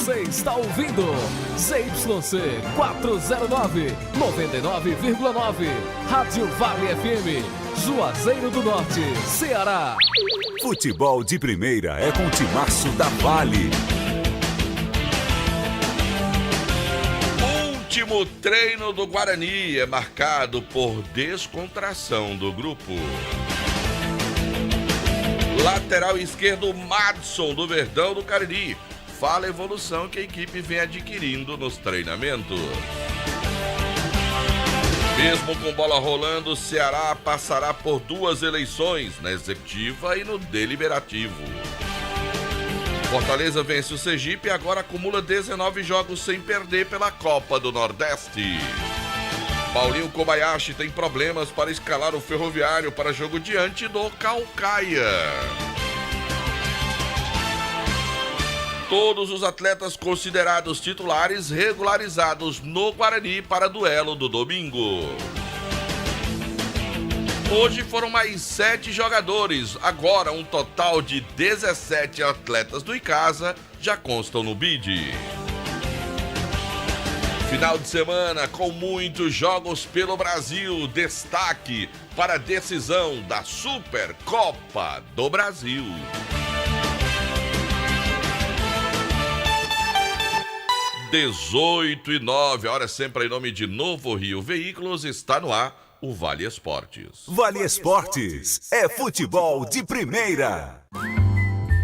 Você está ouvindo ZYC 409, 99,9. Rádio Vale FM, Juazeiro do Norte, Ceará. Futebol de primeira é com o timaço da Vale. O último treino do Guarani é marcado por descontração do grupo. Lateral esquerdo Madson, do Verdão do Cariri, fala a evolução que a equipe vem adquirindo nos treinamentos. Mesmo com bola rolando, o Ceará passará por 2 eleições, na executiva e no deliberativo. Fortaleza vence o Sergipe e agora acumula 19 jogos sem perder pela Copa do Nordeste. Paulinho Kobayashi tem problemas para escalar o Ferroviário para jogo diante do Caucaia. Todos os atletas considerados titulares regularizados no Guarani para duelo do domingo. Hoje foram mais 7 jogadores, agora um total de 17 atletas do Icasa já constam no bid. Final de semana com muitos jogos pelo Brasil, destaque para a decisão da Supercopa do Brasil. 18h09, hora sempre em nome de Novo Rio Veículos, está no ar o Vale Esportes. Vale Esportes é futebol de primeira.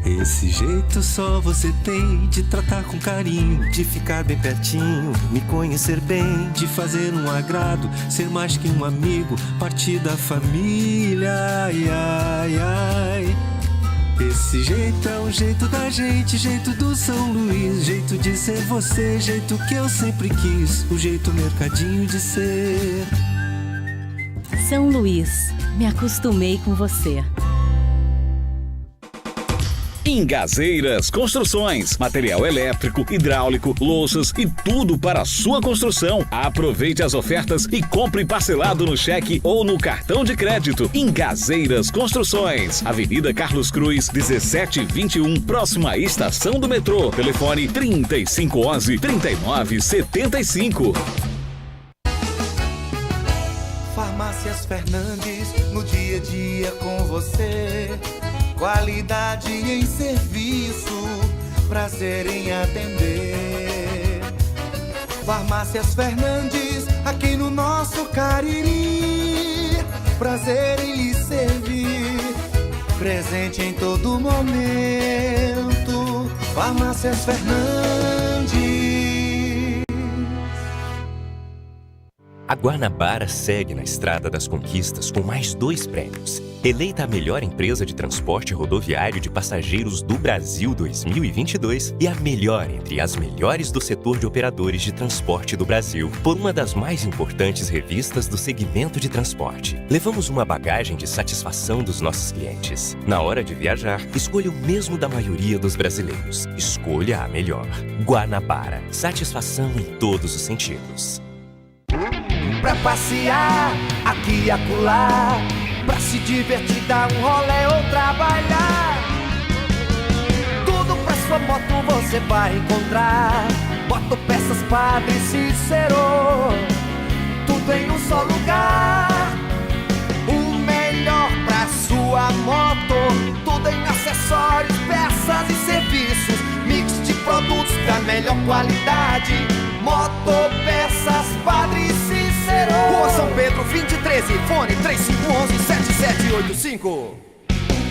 Esse jeito só você tem de tratar com carinho, de ficar bem pertinho, me conhecer bem, de fazer um agrado, ser mais que um amigo, partir da família, ai, ai, ai. Esse jeito é o jeito da gente, jeito do São Luís, jeito de ser você, jeito que eu sempre quis, o jeito mercadinho de ser. São Luís, me acostumei com você. Ingazeiras Construções, material elétrico, hidráulico, louças e tudo para a sua construção. Aproveite as ofertas e compre parcelado no cheque ou no cartão de crédito. Ingazeiras Construções, Avenida Carlos Cruz, 1721, próxima à estação do metrô. Telefone 3511-3975. Farmácias Fernandes, no dia a dia com você. Qualidade em serviço, prazer em atender. Farmácias Fernandes, aqui no nosso Cariri. Prazer em lhe servir, presente em todo momento. Farmácias Fernandes. A Guanabara segue na estrada das conquistas com mais 2 prêmios. Eleita a melhor empresa de transporte rodoviário de passageiros do Brasil 2022 e a melhor entre as melhores do setor de operadores de transporte do Brasil, por uma das mais importantes revistas do segmento de transporte. Levamos uma bagagem de satisfação dos nossos clientes. Na hora de viajar, escolha o mesmo da maioria dos brasileiros. Escolha a melhor. Guanabara. Satisfação em todos os sentidos. Pra passear, aqui e acolá, pra se divertir, dar um rolê ou trabalhar. Tudo pra sua moto você vai encontrar. Motopeças Padre Cícero, tudo em um só lugar. O melhor pra sua moto, tudo em acessórios, peças e serviços. Mix de produtos da melhor qualidade. Motopeças Padre Cícero, Rua São Pedro, 2013, fone 3511-7785.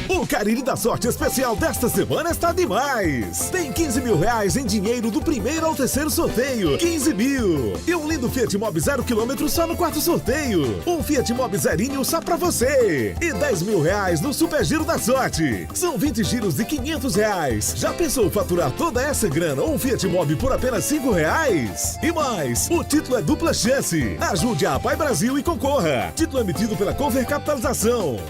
O Cariri da Sorte Especial desta semana está demais! Tem 15 mil reais em dinheiro do primeiro ao terceiro sorteio. 15 mil! E um lindo Fiat Mobi 0 km só no 4º sorteio. Um Fiat Mobi zerinho só pra você. E 10 mil reais no Super Giro da Sorte. São 20 giros de 500 reais. Já pensou faturar toda essa grana ou um Fiat Mobi por apenas 5 reais? E mais, o título é dupla chance. Ajude a Pai Brasil e concorra. Título emitido pela Conver Capitalização.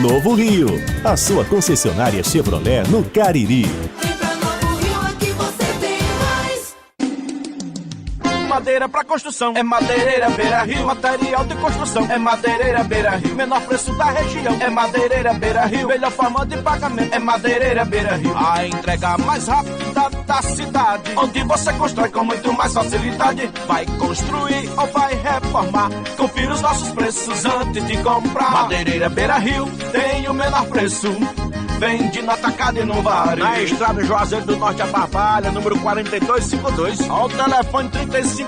Novo Rio, a sua concessionária Chevrolet no Cariri. Madeira pra construção, é Madeireira Beira Rio. Material de construção, é Madeireira Beira Rio. Menor preço da região, é Madeireira Beira Rio. Melhor forma de pagamento, é Madeireira Beira Rio. A entrega mais rápida da cidade, onde você constrói com muito mais facilidade. Vai construir ou vai reformar, confira os nossos preços antes de comprar. Madeireira Beira Rio tem o menor preço, vende no atacado e no varejo. Na estrada Juazeiro do Norte a Barbalha, número 4252, ao telefone 3512-5007.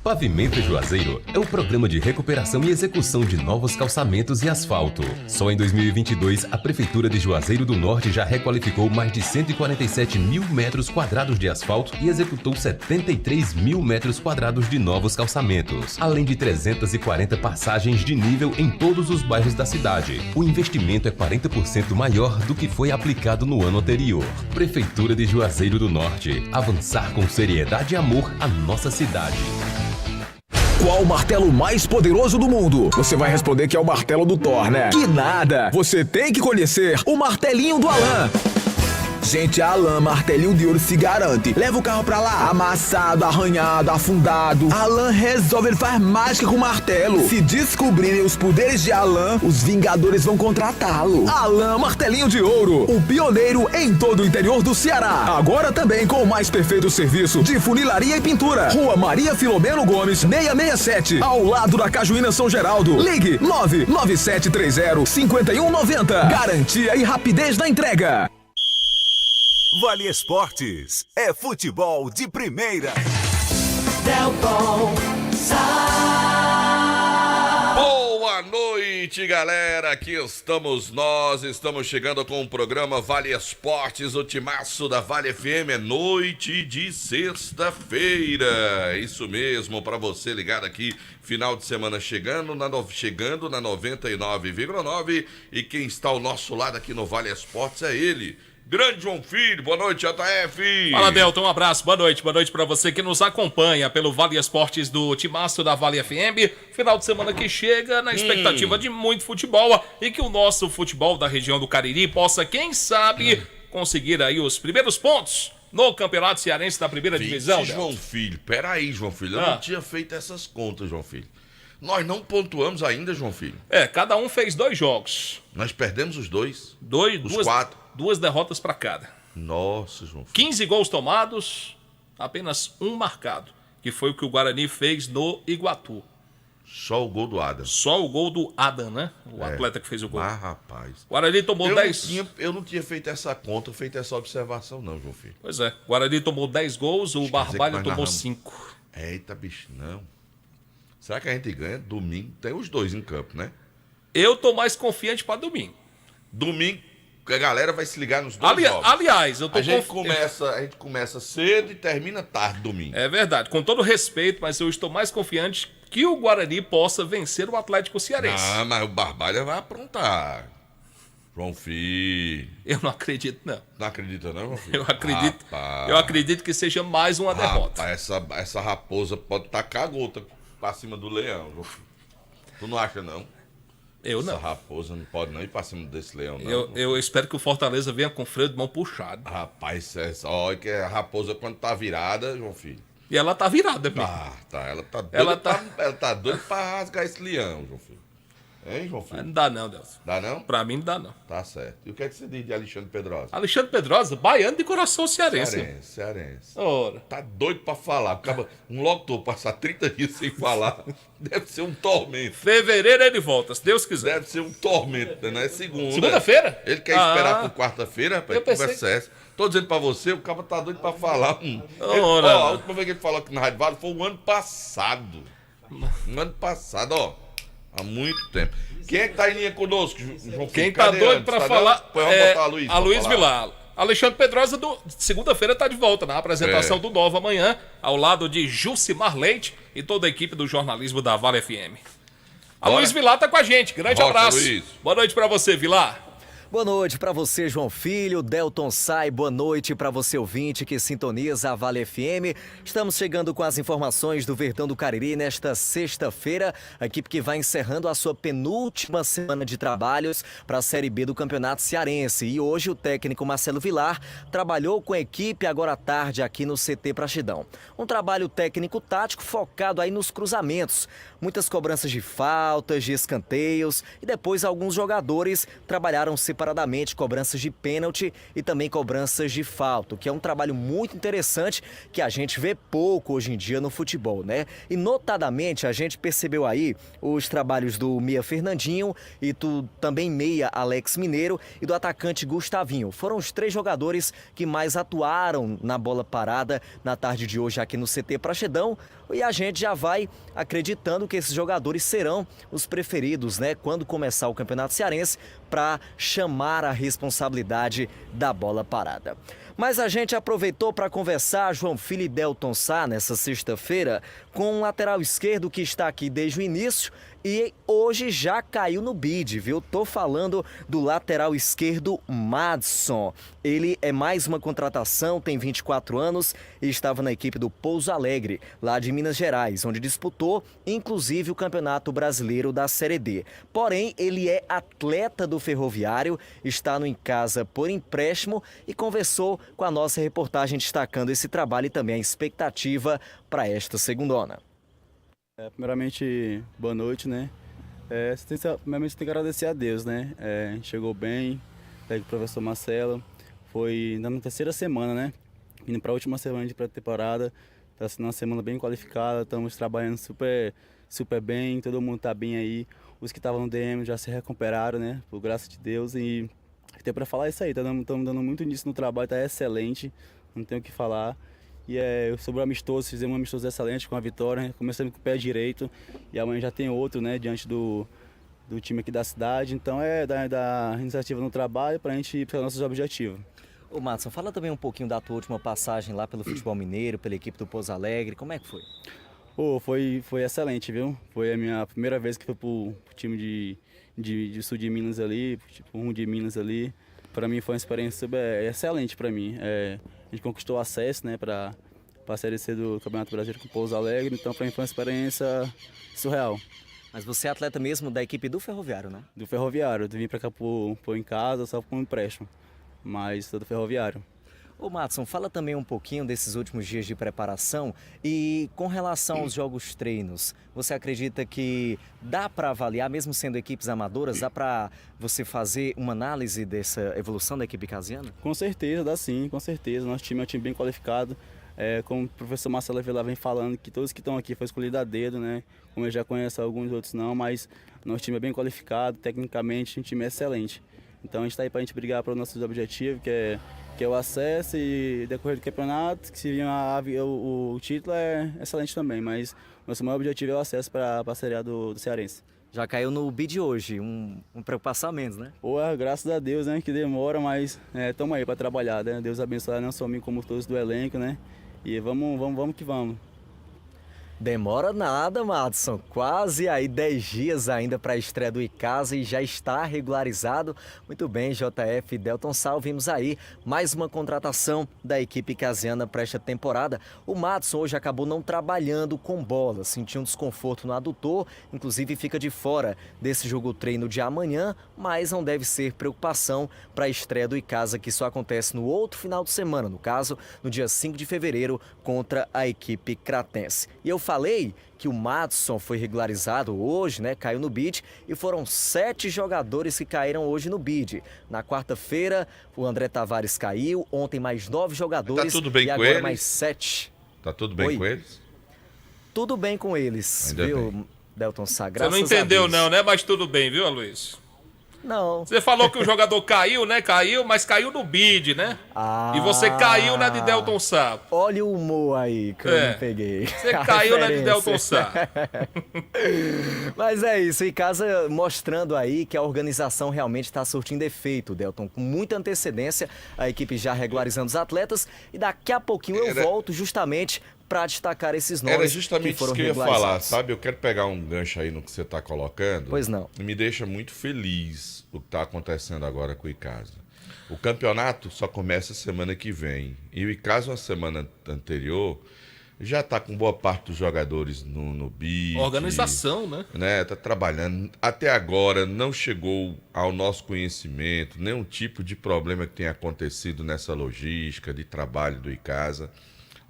Pavimento Juazeiro é o programa de recuperação e execução de novos calçamentos e asfalto. Só em 2022, a Prefeitura de Juazeiro do Norte já requalificou mais de 147 mil metros quadrados de asfalto e executou 73 mil metros quadrados de novos calçamentos, além de 340 passagens de nível em todos os bairros da cidade. O investimento é 40% maior do que foi aplicado no ano anterior. Prefeitura de Juazeiro do Norte. Avançar com seriedade e amor a nossa cidade. Qual o martelo mais poderoso do mundo? Você vai responder que é o martelo do Thor, né? Que nada! Você tem que conhecer o martelinho do Alan. Gente, a Alan Martelinho de Ouro se garante. Leva o carro pra lá, amassado, arranhado, afundado. Alan resolve, ele faz mágica com o martelo. Se descobrirem os poderes de Alan, os Vingadores vão contratá-lo. Alan Martelinho de Ouro, o pioneiro em todo o interior do Ceará. Agora também com o mais perfeito serviço de funilaria e pintura. Rua Maria Filomeno Gomes, 667, ao lado da Cajuína São Geraldo. Ligue 99730-5190. Garantia e rapidez na entrega. Vale Esportes é futebol de primeira. Delton Boa noite, galera. Aqui estamos nós. Estamos chegando com o programa Vale Esportes, o timaço da Vale FM. É noite de sexta-feira. Isso mesmo, para você ligado aqui. Final de semana chegando na 99,9. E quem está ao nosso lado aqui no Vale Esportes é ele, Grande João Filho. Boa noite, JF. Fala, Delton, um abraço, boa noite para você que nos acompanha pelo Vale Esportes do Timaço da Vale FM. Final de semana que chega na expectativa de muito futebol e que o nosso futebol da região do Cariri possa, quem sabe, conseguir aí os primeiros pontos no Campeonato Cearense da primeira divisão. João Filho, peraí, João Filho, eu não tinha feito essas contas, João Filho. Nós não pontuamos ainda, João Filho. Cada um fez 2 jogos. Nós perdemos os dois. Os 4. 2 derrotas para cada. Nossa, João Filho. 15 gols tomados, apenas 1 marcado, que foi o que o Guarani fez no Iguatu. Só o gol do Adam. Só o gol do Adam, né? O atleta que fez o gol. Ah, rapaz. O Guarani tomou 10... Eu não tinha feito essa conta, feito essa observação não, João Filho. Pois é. O Guarani tomou 10 gols, o Barbalho tomou 5. Eita, bicho, não. Será que a gente ganha? Domingo tem os 2 em campo, né? Eu tô mais confiante para domingo. Domingo, a galera vai se ligar nos 2 jogos. Aliás, eu tô a gente começa cedo e termina tarde domingo. É verdade, com todo respeito, mas eu estou mais confiante que o Guarani possa vencer o Atlético Cearense. Ah, mas o Barbalha vai aprontar. João Filho. Eu não acredito, não. Não acredita, não, João Filho? Eu acredito que seja mais uma derrota. Essa raposa pode tacar a gota pra cima do leão, João Filho. Tu não acha, não? Eu não. Essa raposa não pode não ir pra cima desse leão, não. Eu espero que o Fortaleza venha com freio de mão puxado. Rapaz, olha que a raposa quando tá virada, João Filho. E ela tá virada, filho. Tá. Ela tá doida pra rasgar esse leão, João Filho. Hein, João Filho? Mas não dá não, Deus. Dá não? Pra mim não dá não. Tá certo. E o que é que você diz de Alexandre Pedrosa? Alexandre Pedrosa, baiano de coração cearense. Cearense. Ora. Tá doido pra falar. Um locutor passar 30 dias sem falar deve ser um tormento. Fevereiro ele volta, se Deus quiser. Deve ser um tormento, né? Segunda-feira? Ele quer esperar por quarta-feira pra conversar essa. Tô dizendo pra você, o cara tá doido pra falar. A última vez que ele falou aqui na Rádio Vale foi o ano passado. Há muito tempo. Quem é que tá em linha conosco, João Filho? Quem tá doido pra falar é a Luiz Vilar. Alexandre Pedrosa, segunda-feira, tá de volta na apresentação do Nova amanhã, ao lado de Jucimar Leite e toda a equipe do jornalismo da Vale FM. A Luiz Vilar tá com a gente. Grande abraço. Luiz. Boa noite pra você, Vilar. Boa noite para você, João Filho, Delton Sai, boa noite para você, ouvinte que sintoniza a Vale FM. Estamos chegando com as informações do Verdão do Cariri nesta sexta-feira, a equipe que vai encerrando a sua penúltima semana de trabalhos para a Série B do Campeonato Cearense. E hoje o técnico Marcelo Vilar trabalhou com a equipe agora à tarde aqui no CT Praxidão. Um trabalho técnico-tático focado aí nos cruzamentos, muitas cobranças de faltas, de escanteios e depois alguns jogadores trabalharam separadamente cobranças de pênalti e também cobranças de falta, que é um trabalho muito interessante que a gente vê pouco hoje em dia no futebol, né? E notadamente a gente percebeu aí os trabalhos do meia Fernandinho e do também meia Alex Mineiro e do atacante Gustavinho. Foram os 3 jogadores que mais atuaram na bola parada na tarde de hoje aqui no CT Praxedão. E a gente já vai acreditando que esses jogadores serão os preferidos, né, quando começar o Campeonato Cearense, para chamar a responsabilidade da bola parada. Mas a gente aproveitou para conversar, João Filho e Delton Sá, nessa sexta-feira, com um lateral esquerdo que está aqui desde o início e hoje já caiu no bid, viu? Tô falando do lateral esquerdo Madson. Ele é mais uma contratação, tem 24 anos e estava na equipe do Pouso Alegre, lá de Minas Gerais, onde disputou inclusive o Campeonato Brasileiro da Série D. Porém, ele é atleta do Ferroviário, está no Em Casa por empréstimo e conversou com a nossa reportagem destacando esse trabalho e também a expectativa para esta segundona. Primeiramente, boa noite, né? Primeiramente tem que agradecer a Deus, né? Chegou bem, o professor Marcelo, foi na 3ª semana, né? Indo para a última semana de pré-temporada, está sendo uma semana bem qualificada, estamos trabalhando super bem, todo mundo está bem aí. Os que estavam no DM já se recuperaram, né? Por graça de Deus, e tem para falar isso aí, estamos dando muito início no trabalho, está excelente, não tenho o que falar. E sobre o amistoso, fizemos um amistoso excelente com a vitória, né? Começamos com o pé direito e amanhã já tem outro, né, diante do time aqui da cidade. Então da iniciativa no trabalho para a gente ir para os nossos objetivos. Ô Madson, fala também um pouquinho da tua última passagem lá pelo futebol mineiro, pela equipe do Pouso Alegre, como é que foi? Foi excelente, viu? Foi a minha primeira vez que fui pro time de sul de Minas ali, tipo rumo de Minas ali. Para mim foi uma experiência excelente para mim. A gente conquistou acesso, né, para a Série C do Campeonato Brasileiro com o Pouso Alegre, então para mim foi uma experiência surreal. Mas você é atleta mesmo da equipe do Ferroviário, né? Do Ferroviário, eu vim para cá por Em Casa, só por um empréstimo, mas sou do Ferroviário. Ô Madson, fala também um pouquinho desses últimos dias de preparação e com relação aos jogos treinos, você acredita que dá para avaliar, mesmo sendo equipes amadoras, dá para você fazer uma análise dessa evolução da equipe casiana? Com certeza, dá sim, com certeza. Nosso time é um time bem qualificado, como o professor Marcelo Vilar vem falando, que todos que estão aqui foi escolhido a dedo, né? Como eu já conheço alguns outros não, mas nosso time é bem qualificado, tecnicamente, um time é excelente. Então a gente está aí para a gente brigar para os nossos objetivos, que é o acesso e decorrer do campeonato, que se vir o título é excelente também, mas nosso maior objetivo é o acesso para a Série A do Cearense. Já caiu no bid hoje, um preocupação a menos, né? Graças a Deus, né, que demora, mas estamos aí para trabalhar, né? Deus abençoe não só a mim como todos do elenco, né? E vamos que vamos. Demora nada, Madson. Quase aí 10 dias ainda para a estreia do Icasa e já está regularizado. Muito bem, JF e Delton Sal, vimos aí mais uma contratação da equipe casiana para esta temporada. O Madson hoje acabou não trabalhando com bola, sentiu um desconforto no adutor, inclusive fica de fora desse jogo treino de amanhã, mas não deve ser preocupação para a estreia do Icasa, que só acontece no outro final de semana, no caso, no dia 5 de fevereiro, contra a equipe cratense. E eu falei que o Madson foi regularizado hoje, né? Caiu no bid e foram 7 jogadores que caíram hoje no bid. Na quarta-feira, o André Tavares caiu, ontem mais 9 jogadores. Tá tudo bem e com agora eles? Mais 7. Tá tudo bem com eles? Tudo bem com eles, Ainda viu, bem. Delton Sá? Graças Você não entendeu a Deus. não, né? Mas tudo bem, viu, Luiz? Não. Você falou que o jogador caiu, né? Caiu, mas caiu no bid, né? E você caiu na de Delton Sá. Olha o humor aí que eu não peguei. Você caiu na de Delton Sá. Mas é isso, em casa mostrando aí que a organização realmente está surtindo efeito, Delton. Com muita antecedência, a equipe já regularizando os atletas. E daqui a pouquinho eu volto justamente para destacar esses nomes. Era justamente que foram isso que eu ia falar, regularizados. sabe? Eu quero pegar um gancho aí no que você está colocando. Pois não. Me deixa muito feliz o que está acontecendo agora com o Icasa. O campeonato só começa semana que vem. E o Icasa, na semana anterior, já está com boa parte dos jogadores no BID. Organização, né? Tá trabalhando. Até agora não chegou ao nosso conhecimento nenhum tipo de problema que tenha acontecido nessa logística de trabalho do Icasa.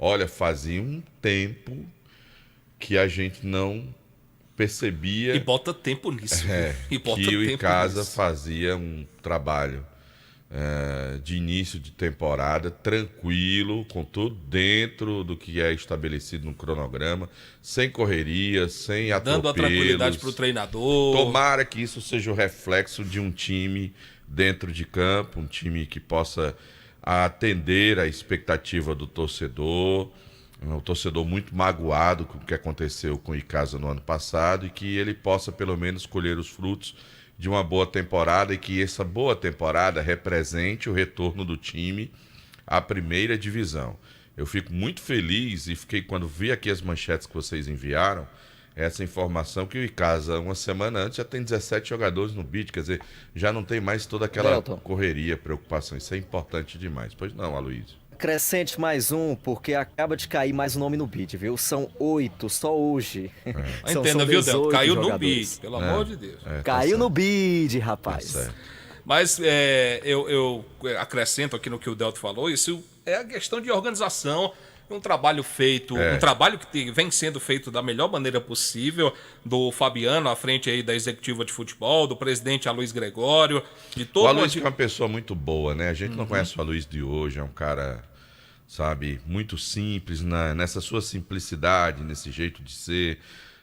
Olha, fazia um tempo que a gente não percebia... E bota tempo nisso. Que o Icasa fazia um trabalho de início de temporada tranquilo, com tudo dentro do que é estabelecido no cronograma, sem correria, sem atropelos. Dando a tranquilidade para o treinador. Tomara que isso seja o reflexo de um time dentro de campo, um time que possa atender a expectativa do torcedor, um torcedor muito magoado com o que aconteceu com o Icasa no ano passado, e que ele possa pelo menos colher os frutos de uma boa temporada, e que essa boa temporada represente o retorno do time à primeira divisão. Eu fico muito feliz e fiquei, quando vi aqui as manchetes que vocês enviaram, essa informação que o Icasa, uma semana antes, já tem 17 jogadores no BID, quer dizer, já não tem mais toda aquela correria, preocupação. Isso é importante demais. Pois não, Aloysio? Acrescente mais um, porque acaba de cair mais um nome no BID, viu? São 8 só hoje. Entenda, viu, Delton? Caiu no BID, pelo amor de Deus. Caiu no BID, rapaz. Mas eu acrescento aqui no que o Delton falou, isso é a questão de organização, um trabalho feito, um trabalho que vem sendo feito da melhor maneira possível, do Fabiano à frente aí da executiva de futebol, do presidente Aloysio Gregório, de todo o Aloysio é uma pessoa muito boa, né? A gente não conhece o Aloysio de hoje, é um cara, sabe, muito simples, nessa sua simplicidade, nesse jeito de ser,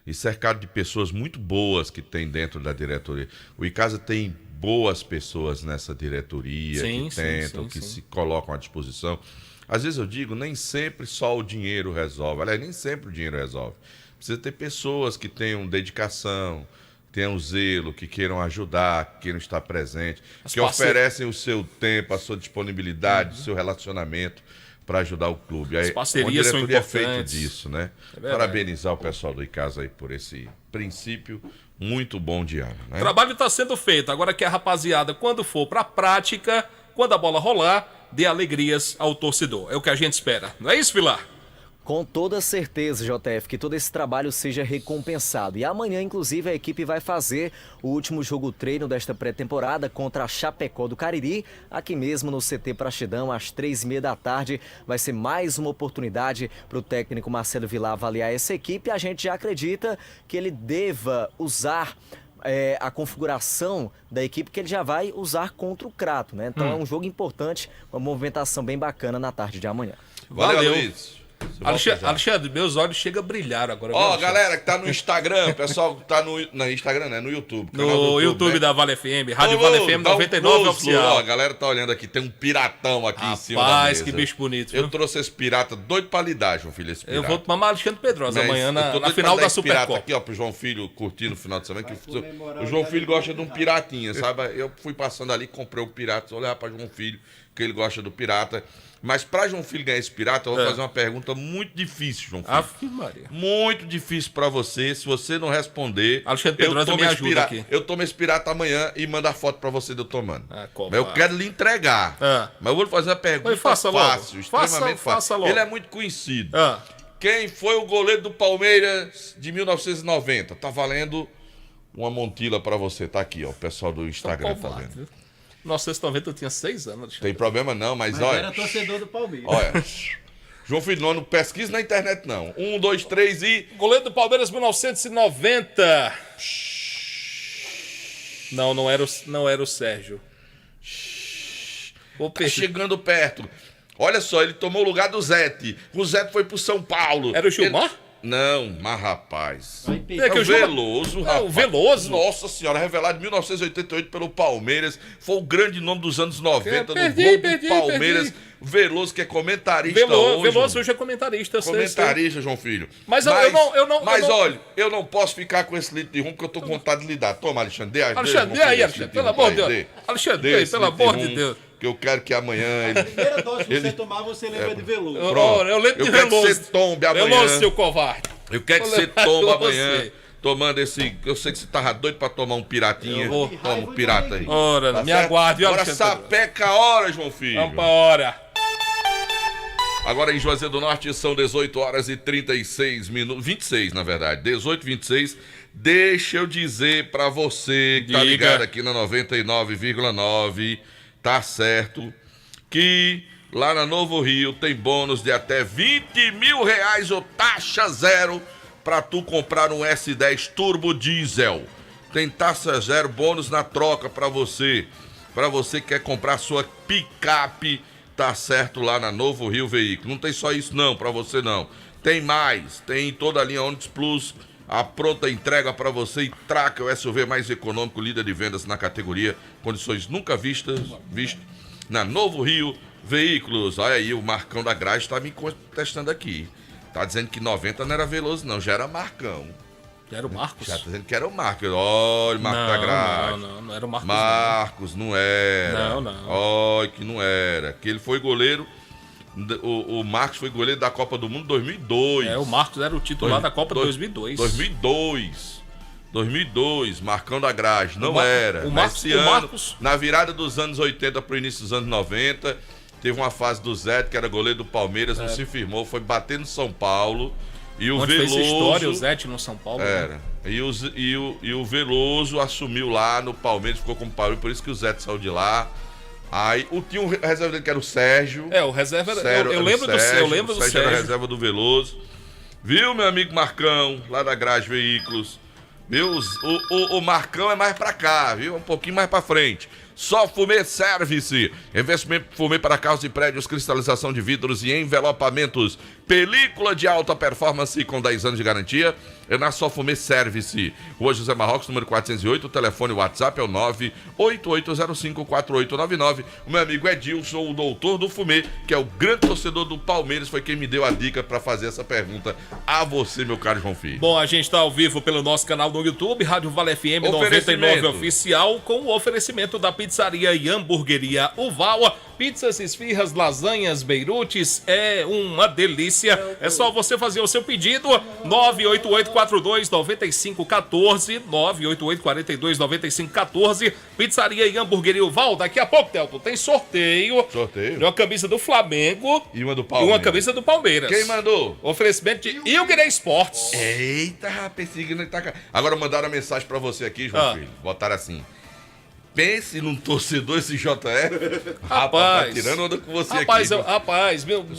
e cercado de pessoas muito boas que tem dentro da diretoria. O Icasa tem boas pessoas nessa diretoria, que tentam, que se colocam à disposição. Às vezes eu digo, nem sempre só o dinheiro resolve. Aliás, nem sempre o dinheiro resolve. Precisa ter pessoas que tenham dedicação, tenham zelo, que queiram ajudar, que queiram estar presentes, que oferecem o seu tempo, a sua disponibilidade, o seu relacionamento para ajudar o clube. As parcerias são importantes. É feito disso, né? Parabenizar o pessoal do Icasa aí por esse princípio muito bom de ano, né? O trabalho está sendo feito. Agora que a rapaziada, quando for para a prática, quando a bola rolar, dê alegrias ao torcedor. É o que a gente espera. Não é isso, Vilar? Com toda certeza, JF, que todo esse trabalho seja recompensado. E amanhã, inclusive, a equipe vai fazer o último jogo treino desta pré-temporada contra a Chapecó do Cariri, aqui mesmo no CT Praxedão, às 3h30 da tarde. Vai ser mais uma oportunidade para o técnico Marcelo Vilar avaliar essa equipe. A gente já acredita que ele deva usar a configuração da equipe que ele já vai usar contra o Crato, né? Então é um jogo importante, uma movimentação bem bacana na tarde de amanhã. Valeu, Luiz. Alexandre, meus olhos chegam a brilhar agora. Ó, galera que tá no Instagram, pessoal que tá no Instagram, né? No YouTube. No YouTube, né? Da Vale FM, Rádio Vale FM 99 oficial. Ó, a galera tá olhando aqui, tem um piratão aqui em cima da mesa. Rapaz, que bicho bonito. Eu trouxe esse pirata doido pra lidar, João Filho, esse pirata. Eu vou tomar Alexandre Pedrosa amanhã na final da Supercopa. Aqui, ó, pro João Filho curtir no final de semana. O João Filho gosta de um piratinha, sabe? Eu fui passando ali, comprei o pirata, só olhar pra João Filho, que ele gosta do pirata. Mas para João Filho ganhar esse pirata, eu vou fazer uma pergunta muito difícil, João Filho. Muito difícil para você. Se você não responder, Alexandre Pedrosa me ajuda aqui. Eu tomo esse pirata amanhã e mando a foto para você de eu tomando. Mas eu quero lhe entregar. Mas eu vou fazer uma pergunta fácil, extremamente fácil. Ele é muito conhecido. Quem foi o goleiro do Palmeiras de 1990? Tá valendo uma montila para você. Tá aqui, ó. O pessoal do Instagram tá vendo. 1990 eu tinha 6 anos. Alexandre. Tem problema não, mas olha... era torcedor do Palmeiras. Olha, João Filho, não pesquisa na internet não. 1, 2, 3 e... Goleiro do Palmeiras 1990. Não era o Sérgio. Tá chegando perto. Olha só, ele tomou o lugar do Zete. O Zete foi pro São Paulo. Era o Gilmar? Não, mas rapaz. É o Veloso, rapaz. O Veloso? Nossa senhora, revelado em 1988 pelo Palmeiras. Foi o grande nome dos anos 90 no gol do Palmeiras. Veloso, que é comentarista hoje. Veloso hoje é comentarista. Comentarista, João Filho. Mas olha, eu não posso ficar com esse litro de rum porque eu tô com vontade de lidar. Toma, Alexandre. Alexandre, aí, Alexandre, pelo amor de Deus. Alexandre, pelo amor de Deus. que eu quero que amanhã ele... A primeira dose que você tomar, você lembra de Veloso. Eu lembro de quero Veloso. que você tombe amanhã. Veloso, seu covarde. Eu quero que você tombe amanhã. Tomando esse... Eu sei que você tava doido pra tomar um piratinha. Toma um pirata aí. Ora, Tá me certo? aguarde. Agora sapeca a hora, João Filho. Vamos pra hora. Agora em Juazeiro do Norte são 18 horas e 36 minutos. 26, na verdade. 18 e 26. Deixa eu dizer pra você que tá ligado aqui na 99,9, tá certo, que lá na Novo Rio tem bônus de até 20 mil reais ou taxa zero pra tu comprar um S10 Turbo Diesel. Tem taxa zero, bônus na troca pra você. Pra você que quer comprar sua picape, tá certo, lá na Novo Rio Veículo. Não tem só isso não, pra você não. Tem mais, tem toda a linha Onix Plus, a pronta entrega para você, e Tracker, o SUV mais econômico, líder de vendas na categoria, condições nunca vistas, na Novo Rio Veículos. Olha aí, o Marcão da Graça está me contestando aqui. Tá dizendo que 90 não era Veloso, não, já era Marcão. Já era o Marcos? Já tá dizendo que era o Marcos. Olha, o Marcos da Graça. Não era o Marcos. Marcos, não era. Não. Olha que não era. Que ele foi goleiro. O Marcos foi goleiro da Copa do Mundo 2002. O Marcos era o titular da Copa 2002. 2002, Marcão da Graça, não era. Marcos, na virada dos anos 80 para o início dos anos 90, teve uma fase do Zé, que era goleiro do Palmeiras, não se firmou, foi bater no São Paulo. E o Veloso... fez história, o Zé no São Paulo. Era. Né? E o Veloso assumiu lá no Palmeiras, ficou como Palmeiras, por isso que o Zé saiu de lá. Aí tinha um reserva dele que era o Sérgio. O reserva era. Eu lembro do Sérgio. O Sérgio era a reserva do Veloso. Viu, meu amigo Marcão, lá da Graça Veículos? Viu? O Marcão é mais pra cá, viu? Um pouquinho mais pra frente. Só Fumê Service. Investimento Fumê para carros e prédios, cristalização de vidros e envelopamentos. Película de alta performance com 10 anos de garantia. É na Só Fumê Service. Rua José Marrocos, número 408. O telefone WhatsApp é o 988054899. O meu amigo Edilson, o doutor do Fumê, que é o grande torcedor do Palmeiras, foi quem me deu a dica para fazer essa pergunta a você, meu caro João Filho. Bom, a gente está ao vivo pelo nosso canal no YouTube, Rádio Vale FM 99 Oficial, com o oferecimento da Pizzaria e Hamburgueria Uval. Pizzas, esfirras, lasanhas, beirutes, é uma delícia. É só você fazer o seu pedido. 98842-9514, 98842-9514. Pizzaria e Hamburgueria Uval. Daqui a pouco, Telto, tem sorteio. Sorteio? De uma camisa do Flamengo. E uma do Palmeiras. E uma camisa do Palmeiras. Quem mandou? Oferecimento de Ilgueira Esportes. Eita, rapaz, tá... Agora mandaram uma mensagem pra você aqui, João Filho. Botaram assim: pense num torcedor esse JR. Rapaz, tá tirando onda com você aqui. Os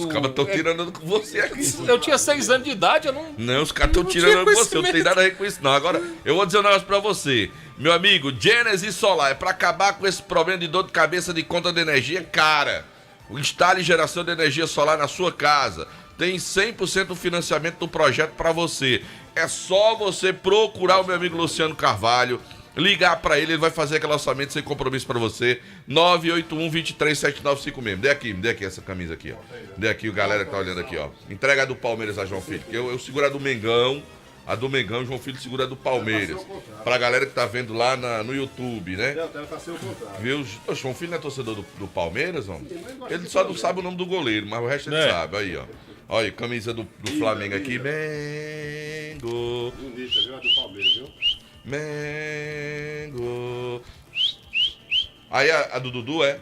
caras estão tirando onda com você aqui. Eu tinha 6 anos de idade, eu não... Não, os caras estão tirando onda com você, eu não tenho nada a ver com isso não. Agora, eu vou dizer um negócio pra você. Meu amigo, Genesis Solar, é pra acabar com esse problema de dor de cabeça de conta de energia cara. Instale geração de energia solar na sua casa. Tem 100% do financiamento do projeto pra você. É só você procurar o meu amigo Luciano Carvalho, ligar pra ele, ele vai fazer aquele orçamento sem compromisso pra você. 981-237956. Me dê aqui essa camisa aqui, ó. Dê aqui, o galera que tá olhando aqui, ó. Entrega a do Palmeiras a João Filho. Eu seguro a do Mengão. A do Mengão, João Filho segura a do Palmeiras. Pra galera que tá vendo lá no YouTube, né? Viu? O João Filho não é torcedor do Palmeiras, homem? Ele só não sabe o nome do goleiro, mas o resto ele sabe. Aí, ó. Olha, camisa do Flamengo aqui. Mengo. Bonita, viu? A do Palmeiras, viu? Mengo. Aí a do Dudu é?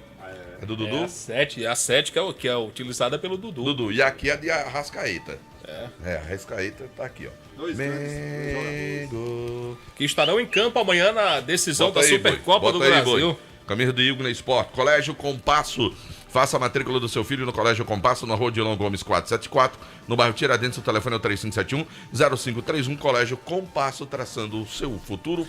É do Dudu? É a 7 que é utilizada pelo Dudu. E aqui é a de Arrascaeta. A Arrascaeta tá aqui, ó. Mengo. Que estarão em campo amanhã na decisão da Supercopa do Brasil. Camisa do Ilgueira Esporte. Colégio Compasso. Faça a matrícula do seu filho no Colégio Compasso, na Rua Dilon Gomes 474, no bairro Tiradentes. O telefone é o 3571-0531. Colégio Compasso, traçando o seu futuro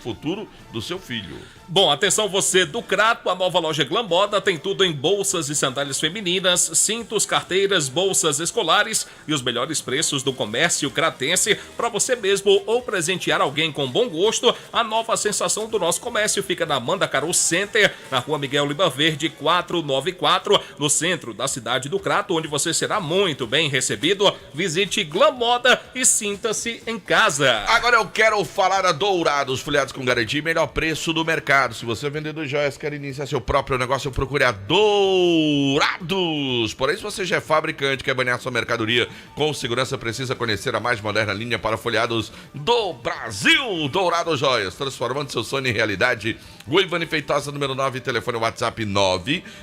do seu filho. Bom, atenção você do Crato, a nova loja Glam Moda tem tudo em bolsas e sandálias femininas, cintos, carteiras, bolsas escolares e os melhores preços do comércio cratense para você mesmo ou presentear alguém com bom gosto. A nova sensação do nosso comércio fica na Mandacaru Center, na Rua Miguel Lima Verde 494. no centro da cidade do Crato, onde você será muito bem recebido. Visite Glam Moda e sinta-se em casa. Agora eu quero falar a Dourados, folhados com garantia e melhor preço do mercado. Se você é vendedor de joias, quer iniciar seu próprio negócio, procure a Dourados. Porém, se você já é fabricante, quer banhar sua mercadoria com segurança, precisa conhecer a mais moderna linha para folhados do Brasil. Dourados Joias, transformando seu sonho em realidade. Rua Ivani Feitosa, número 9, telefone WhatsApp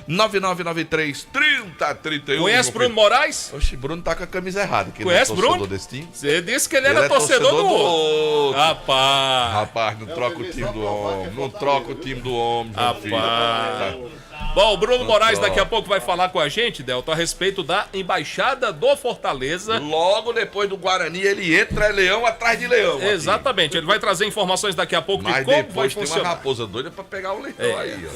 999933031. Conhece Bruno Moraes? Oxe, Bruno tá com a camisa errada. Conhece Bruno? Desse time. Você disse que ele era torcedor do outro. Rapaz, não troca o time do homem. Não troca o time do homem. Rapaz. Bom, o Bruno Moraes daqui a pouco vai falar com a gente, Delton, a respeito da Embaixada do Fortaleza. Logo depois do Guarani, ele entra leão atrás de leão. Exatamente, aqui. Ele vai trazer informações daqui a pouco mas de como vai depois tem funcionar. uma raposa doida pra pegar o leitão aí, ó.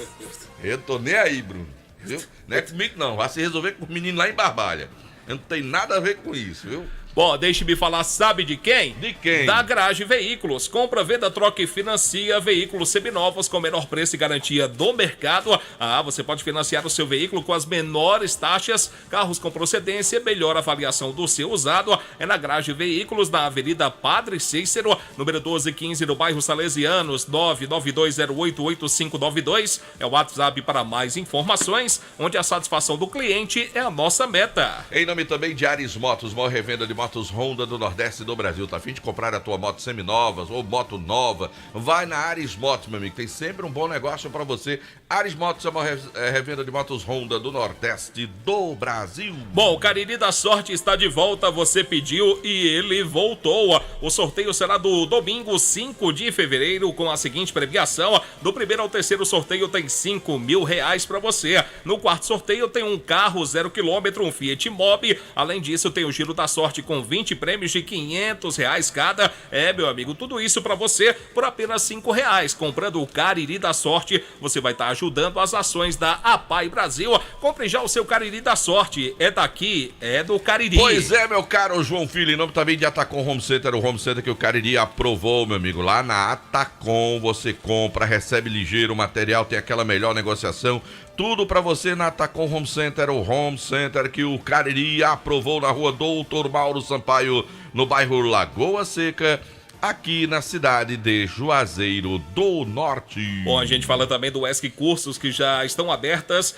Eu tô nem aí, Bruno. Viu? Não é comigo não, vai se resolver com o menino lá em Barbalha. Eu não tenho nada a ver com isso, viu? Bom, deixe-me falar, sabe de quem? De quem? Da Garage Veículos. Compra, venda, troca e financia veículos seminovos com menor preço e garantia do mercado. Você pode financiar o seu veículo com as menores taxas, carros com procedência, melhor avaliação do seu usado. É na Garage Veículos, na Avenida Padre Cícero, número 1215, no bairro Salesianos, 992088592. É o WhatsApp para mais informações, onde a satisfação do cliente é a nossa meta. Em nome também de Ares Motos, maior revenda de motos Honda do Nordeste do Brasil. Tá a fim de comprar a tua moto seminovas ou moto nova? Vai na Ares Motos, meu amigo. Tem sempre um bom negócio para você. Ares Motos é uma revenda de motos Honda do Nordeste do Brasil. Bom, o Cariri da Sorte está de volta. Você pediu e ele voltou. O sorteio será do domingo 5 de fevereiro com a seguinte premiação. Do primeiro ao terceiro sorteio tem R$5.000 para você. No quarto sorteio tem um carro 0 km, um Fiat Mobi. Além disso, tem o Giro da Sorte com 20 prêmios de R$500 cada. Meu amigo, tudo isso para você por apenas R$5. Comprando o Cariri da Sorte, você vai estar ajudando as ações da APAI Brasil. Compre já o seu Cariri da Sorte. É daqui, é do Cariri. Pois é, meu caro João Filho, em nome também de Atacom Home Center, o Home Center que o Cariri aprovou, meu amigo. Lá na Atacom você compra, recebe ligeiro, o material tem aquela melhor negociação. Tudo pra você na Atacom Home Center, o Home Center que o Cariri aprovou na rua Doutor Mauro Sampaio, no bairro Lagoa Seca, aqui na cidade de Juazeiro do Norte. Bom, a gente fala também do ESC Cursos que já estão abertas,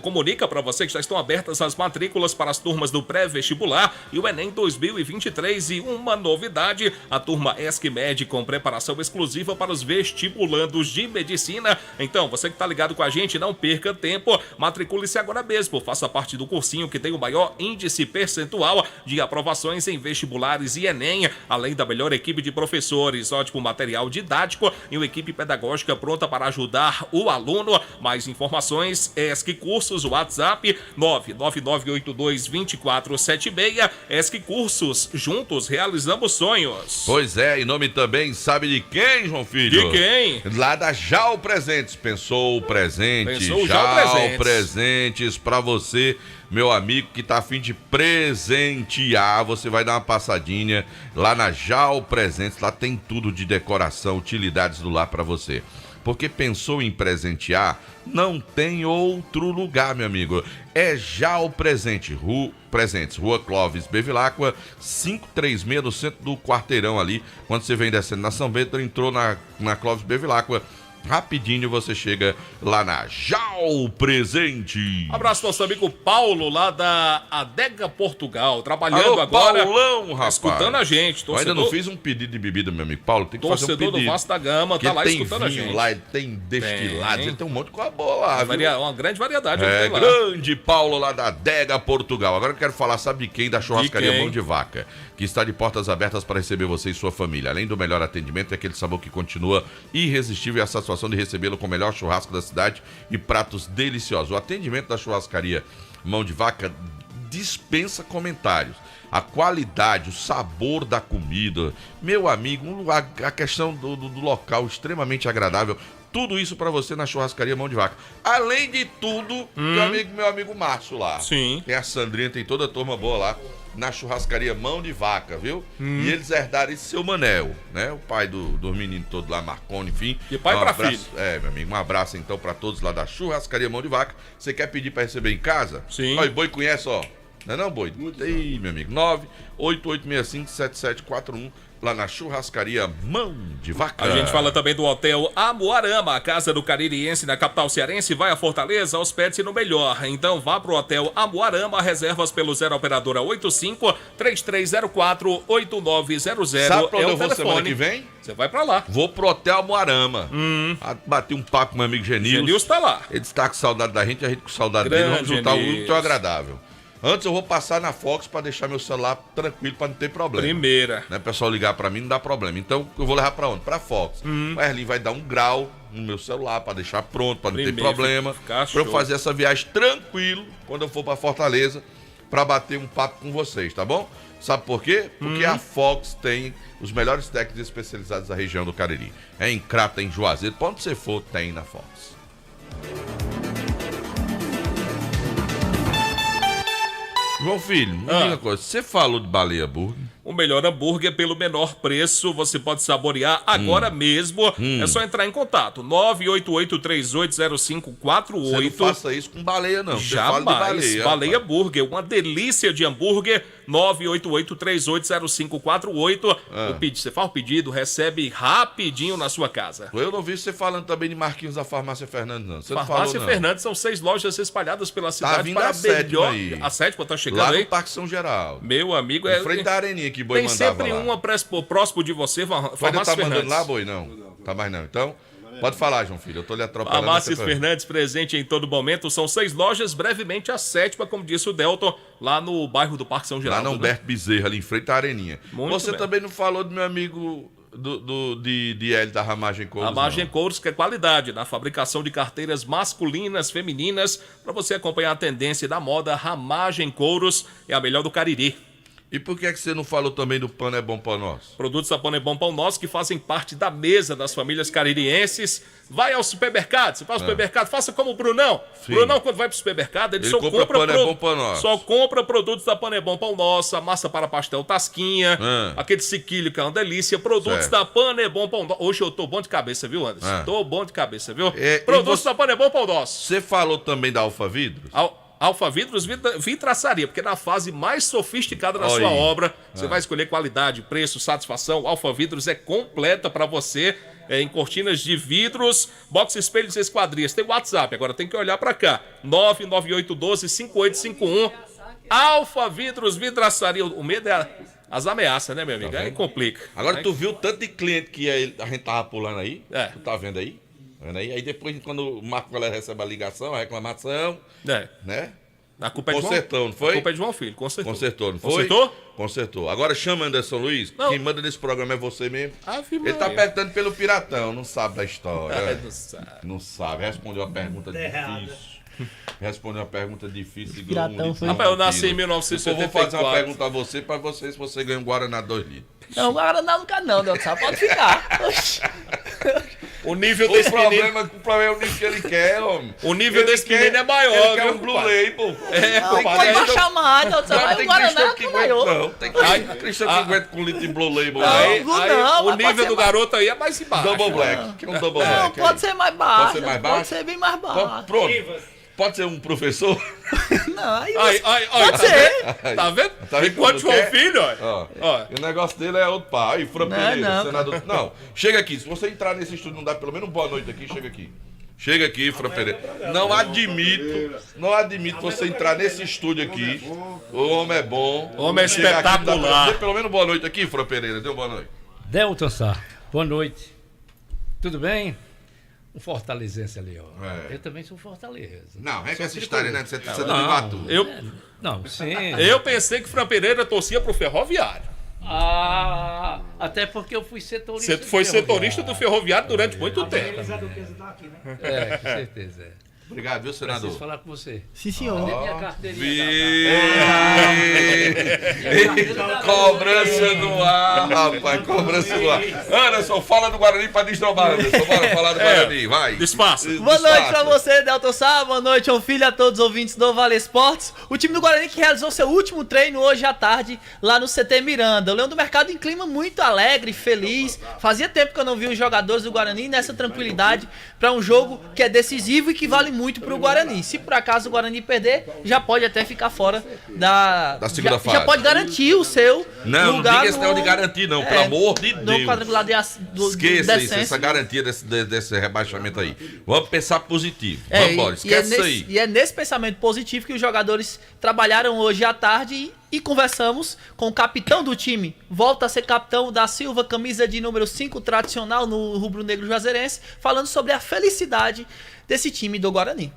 comunica para você que já estão abertas as matrículas para as turmas do pré-vestibular e o Enem 2023 e uma novidade, a turma ESC Med com preparação exclusiva para os vestibulandos de medicina. Então, você que está ligado com a gente, não perca tempo, matricule-se agora mesmo, faça parte do cursinho que tem o maior índice percentual de aprovações em vestibulares e Enem, além da melhor equipe de professores, ótimo material didático e uma equipe pedagógica pronta para ajudar o aluno. Mais informações, ESC Cursos, WhatsApp 999822476. ESC Cursos, juntos realizamos sonhos. Pois é, em nome também, sabe de quem, João Filho? De quem? Lá da Jau Presentes. Pensou o presente? Pensou Jau Presentes para você, meu amigo que tá a fim de presentear. Você vai dar uma passadinha lá na Jau Presentes. Lá tem tudo de decoração, utilidades do lar para você. Porque pensou em presentear, não tem outro lugar, meu amigo. É Jau Presentes, Rua Clóvis Bevilacqua, 536, no centro do quarteirão ali. Quando você vem descendo na São Bento, entrou na Clóvis Bevilacqua, rapidinho você chega lá na Jau Presente. Abraço nosso amigo Paulo lá da Adega Portugal, trabalhando Alô, agora. Paulão, rapaz. Escutando a gente. Eu ainda não fiz um pedido de bebida, meu amigo Paulo. Tem que fazer um pedido. Torcedor do Vasco da Gama, tá lá escutando a gente. Tem vinho lá, tem destilados, tem um monte de coisa boa lá, viu? Uma grande variedade. Grande Paulo lá da Adega Portugal. Agora eu quero falar, sabe de quem? Da churrascaria Mão de Vaca, que está de portas abertas para receber você e sua família. Além do melhor atendimento, é aquele sabor que continua irresistível e a satisfação de recebê-lo com o melhor churrasco da cidade e pratos deliciosos. O atendimento da churrascaria Mão de Vaca dispensa comentários. A qualidade, o sabor da comida, meu amigo, a questão do local extremamente agradável. Tudo isso pra você na churrascaria Mão de Vaca. Além de tudo, meu amigo Márcio lá. Sim. Tem a Sandrinha, tem toda a turma boa lá. na churrascaria Mão de Vaca, viu? E eles herdaram esse seu Manel, né? O pai dos meninos todos lá, Marconi, enfim. De pai pra filho. Meu amigo, um abraço então pra todos lá da churrascaria Mão de Vaca. Você quer pedir pra receber em casa? Sim. Olha, o Boi conhece, ó. Não, Boi? Ih, meu amigo, 988657741. Lá na churrascaria Mão de Vaca. A gente fala também do Hotel Amuarama, a casa do caririense na capital cearense. Vai a Fortaleza, hospede-se no melhor. Então vá pro Hotel Amuarama, reservas pelo 0 operadora 85-3304-8900. Sabe pra onde eu vou telefone. semana que vem? Você vai pra lá. Vou pro Hotel Amuarama. Bater um papo com meu amigo Genilson. Genilson tá lá. Ele está com saudade da gente, a gente com saudade dele. Vamos juntar o útil agradável. Antes eu vou passar na Fox pra deixar meu celular tranquilo, pra não ter problema. Primeira. Né, o pessoal ligar pra mim não dá problema. Então eu vou levar pra onde? Pra Fox. O Erlin vai dar um grau no meu celular pra deixar pronto, pra não ter problema. Pra eu fazer essa viagem tranquilo quando eu for pra Fortaleza pra bater um papo com vocês, tá bom? Sabe por quê? Porque a Fox tem os melhores técnicos especializados da região do Cariri. É em Crato, em Juazeiro, pra onde você for, tem na Fox. João Filho, me diga uma coisa, você falou de Baleia Burger? O melhor hambúrguer pelo menor preço, você pode saborear agora mesmo. É só entrar em contato, 988380548. Você não faça isso com baleia, não. Você Jamais. fala de baleia. Baleia Burger, uma delícia de hambúrguer, 988380548. Você faz o pedido, recebe rapidinho na sua casa. Eu não vi você falando também de Marquinhos da Farmácia Fernandes, não. Você Farmácia não falou, não. Fernandes são 6 lojas espalhadas pela cidade. Tá vindo a sétima aí. A sétima tá chegando lá aí? no Parque São Geraldo. Meu amigo, em frente da areninha que Boi tem mandava sempre lá. uma próximo de você, Ainda Farmácia tá mandando Fernandes. lá, Boi? Não. Tá mais não. Então, pode falar, João Filho. Eu tô lhe atropelando. Farmácias Fernandes presente em todo momento. São 6 lojas, brevemente a sétima, como disse o Delton, lá no bairro do Parque São Geraldo. Lá no Humberto Bezerra, ali em frente à areninha. Muito Você bem. também não falou do meu amigo de Hélio da Ramagem Couros? Ramagem Couros, que é qualidade na fabricação de carteiras masculinas, femininas, para você acompanhar a tendência da moda. Ramagem Couros é a melhor do Cariri. E por que você não falou também do Pão é Bom Pão Nosso? Produtos da Pão é Bom Pão Nosso que fazem parte da mesa das famílias caririenses. Vai ao supermercado, você vai ao supermercado, faça como o Brunão. Sim. Brunão, quando vai pro supermercado, ele só compra Pão é Bom Pão Nosso. Só compra produtos da Pão é Bom Pão Nosso, a massa para pastel Tasquinha, aquele sequilho que é uma delícia, produtos da Pão é Bom Pão Nosso. Hoje eu tô bom de cabeça, viu, Anderson? Tô bom de cabeça, viu? Produtos da Pão é Bom Pão Nosso. Você falou também da Alfa Vidros? Alfa Vidros Vitraçaria, porque na fase mais sofisticada da sua obra, você vai escolher qualidade, preço, satisfação. Alfa Vidros é completa para você, em cortinas de vidros, box, espelhos e esquadrias. Tem WhatsApp, agora tem que olhar para cá, 99812-5851. Alfa Vidros Vitraçaria. O medo é as ameaças, né, meu amigo? Aí complica. Agora tu viu o tanto de cliente que a gente tava pulando aí? Tu tá vendo aí? Aí depois, quando o Marco Valério recebe a ligação, a reclamação, né? A culpa é de Consertou, não foi? A culpa é de João Filho, consertou. Consertou, não foi? Consertou? Consertou. Agora chama Anderson Luiz, quem manda nesse programa é você mesmo. Ele tá Maria. apertando pelo Piratão, não sabe da história. Não sabe. Não sabe, respondeu uma pergunta difícil. Respondeu uma pergunta difícil e Piratão ganhou foi- Rapaz, eu nasci em Eu 1974. vou fazer uma pergunta a você, pra você, se você ganha um Guaraná 2 litros. Não, agora não quero não, Deus, só pode ficar. O nível O desse problema menino... é o nível que ele quer, homem. O nível Ele desse quer- menino é maior, Ele quer viu, um Blue compadre? Label. Não, Tem pode cristão- baixar mais, Deus, só Não, vai tem um Guaraná cristão que que aguenta, maior. não. Tem cristão que aguenta com litro de Blue Label. Não, Aí, não, Aí, mas o pode nível ser do mais- garoto aí é mais embaixo. Double Black. Que é um Double Não, Black. pode aí. ser mais baixo. Pode ser mais baixo? Pode ser bem mais baixo. Pronto. Pode ser um professor? Não, aí Ai, pode ser. Tá vendo? Tá vendo Enquanto quando João quer? Filho, olha. Ó, e o negócio dele é outro pá. Aí, Fran Pereira, não. senador. Não, chega aqui. Se você entrar nesse estúdio, não dá pelo menos boa noite aqui, chega aqui. Chega aqui, Fran Pereira. Não admito você entrar nesse estúdio aqui. O homem é bom. O homem é Chega aqui, espetacular. dê pelo menos boa noite aqui, Fran Pereira. Deu boa noite. Delton Sá, boa noite. Tudo bem? Um fortalezense ali, ó. Eu também sou Fortaleza. Não, é que Sou essa história, né? Você tricolor. precisa do Iguatu. Não, sim. Eu pensei que Fran Pereira torcia pro Ferroviário. Até porque eu fui setorista. Você foi setorista do Ferroviário durante muito tempo. É, com certeza. Obrigado, viu, senador? Preciso falar com você. Sim, senhor. Cadê minha carteirinha? Cobrança no ar, rapaz, cobrança no ar. Anderson, fala do Guarani pra desdobrar, Anderson. Bora falar do Guarani, vai. Despaça. Boa noite pra você, Delton Sá. Boa noite, João Filho, a todos os ouvintes do Vale Esportes. O time do Guarani que realizou seu último treino hoje à tarde lá no CT Miranda. O Leão do Mercado em clima muito alegre, feliz. Fazia tempo que eu não vi os jogadores do Guarani nessa tranquilidade para um jogo que é decisivo e que vale muito pro Guarani. Se por acaso o Guarani perder, já pode até ficar fora da segunda fase. Já pode garantir o seu não, lugar. Não diga esse negócio de garantir, não, pelo amor de Deus. No quadrangular esqueça isso, essa garantia desse rebaixamento aí. Vamos pensar positivo. Vamos embora, esquece isso aí. E é nesse pensamento positivo que os jogadores trabalharam hoje à tarde e conversamos com o capitão do time. Volta a ser capitão da Silva, camisa de número 5, tradicional no rubro-negro juazeirense, falando sobre a felicidade desse time do Guarani.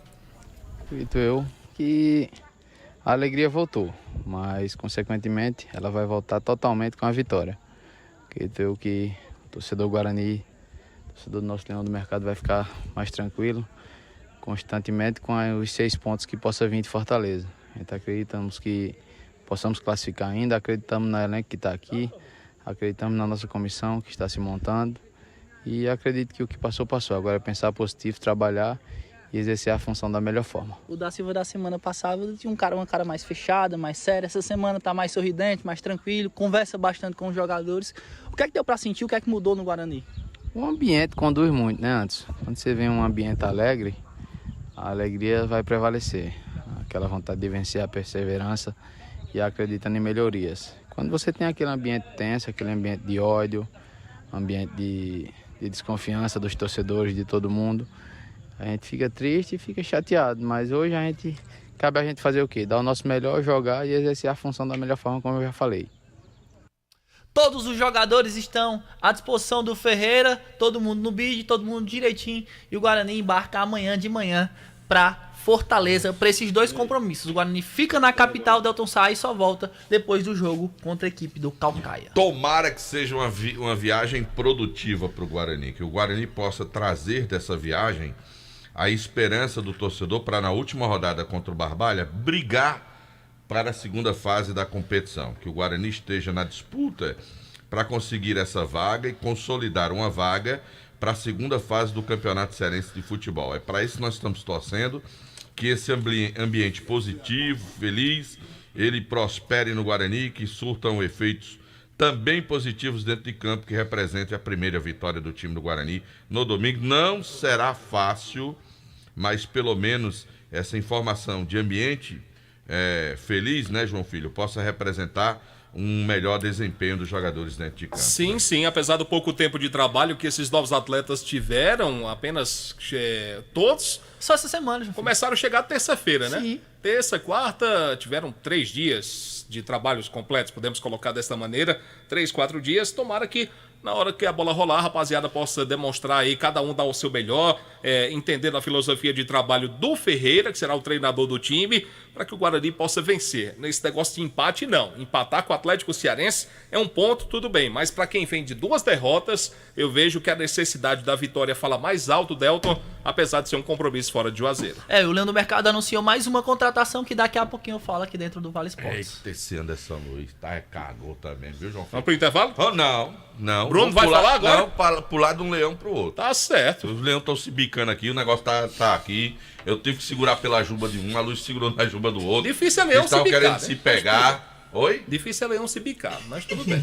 Acredito eu que a alegria voltou, mas consequentemente ela vai voltar totalmente com a vitória. Acredito eu que o torcedor Guarani, o torcedor do nosso Leão do Mercado vai ficar mais tranquilo, constantemente com os 6 pontos que possa vir de Fortaleza. A gente acreditamos que possamos classificar ainda, acreditamos no elenco que está aqui, acreditamos na nossa comissão que está se montando e acredito que o que passou, passou. Agora é pensar positivo, trabalhar e exercer a função da melhor forma. O da Silva da semana passada tinha uma cara mais fechada, mais séria. Essa semana está mais sorridente, mais tranquilo, conversa bastante com os jogadores. O que é que deu para sentir, o que é que mudou no Guarani? O ambiente conduz muito, né, Anderson? Quando você vê um ambiente alegre, a alegria vai prevalecer. Aquela vontade de vencer, a perseverança e acreditando em melhorias. Quando você tem aquele ambiente tenso, aquele ambiente de ódio, ambiente de desconfiança dos torcedores, de todo mundo, a gente fica triste e fica chateado. Mas hoje cabe a gente fazer o quê? Dar o nosso melhor, jogar e exercer a função da melhor forma, como eu já falei. Todos os jogadores estão à disposição do Ferreira, todo mundo no bid, todo mundo direitinho. E o Guarani embarca amanhã de manhã para Fortaleza, para esses 2 compromissos. O Guarani fica na capital, Delton Sá, e só volta depois do jogo contra a equipe do Calcaia. Tomara que seja uma viagem produtiva para o Guarani, que o Guarani possa trazer dessa viagem a esperança do torcedor para, na última rodada contra o Barbalha, brigar para a segunda fase da competição. Que o Guarani esteja na disputa para conseguir essa vaga e consolidar uma vaga para a segunda fase do Campeonato Cearense de Futebol. É para isso que nós estamos torcendo, que esse ambiente positivo, feliz, ele prospere no Guarani, que surtam efeitos também positivos dentro de campo, que represente a primeira vitória do time do Guarani no domingo. Não será fácil, mas pelo menos essa informação de ambiente feliz, né, João Filho, possa representar um melhor desempenho dos jogadores dentro de campo. Sim, sim, apesar do pouco tempo de trabalho que esses novos atletas tiveram, apenas todos... Só essa semana, João. Começaram a chegar terça-feira, né? Sim. Terça, quarta, tiveram 3 dias de trabalhos completos, podemos colocar desta maneira, 3, 4 dias. Tomara que na hora que a bola rolar, a rapaziada possa demonstrar aí, cada um dar o seu melhor, entendendo a filosofia de trabalho do Ferreira, que será o treinador do time, para que o Guarani possa vencer. Nesse negócio de empate, não. Empatar com o Atlético Cearense é um ponto, tudo bem, mas para quem vem de 2 derrotas, eu vejo que a necessidade da vitória fala mais alto, Delton, apesar de ser um compromisso fora de Juazeiro. O Leão do Mercado anunciou mais uma contratação que daqui a pouquinho eu falo aqui dentro do Vale Esportes. Eita, esse Anderson Luiz cagou também, viu, João? Vamos pro intervalo? Oh, não. Bruno vai falar agora? Não, para pular de um leão pro outro. Tá certo. Os leões estão se bicando aqui, o negócio tá aqui. Eu tive que segurar pela juba de um, a Luz segurou na juba do outro. Difícil é leão se bicar. Eles estavam querendo né? se pegar. Oi? Difícil é leão se bicar, mas tudo bem.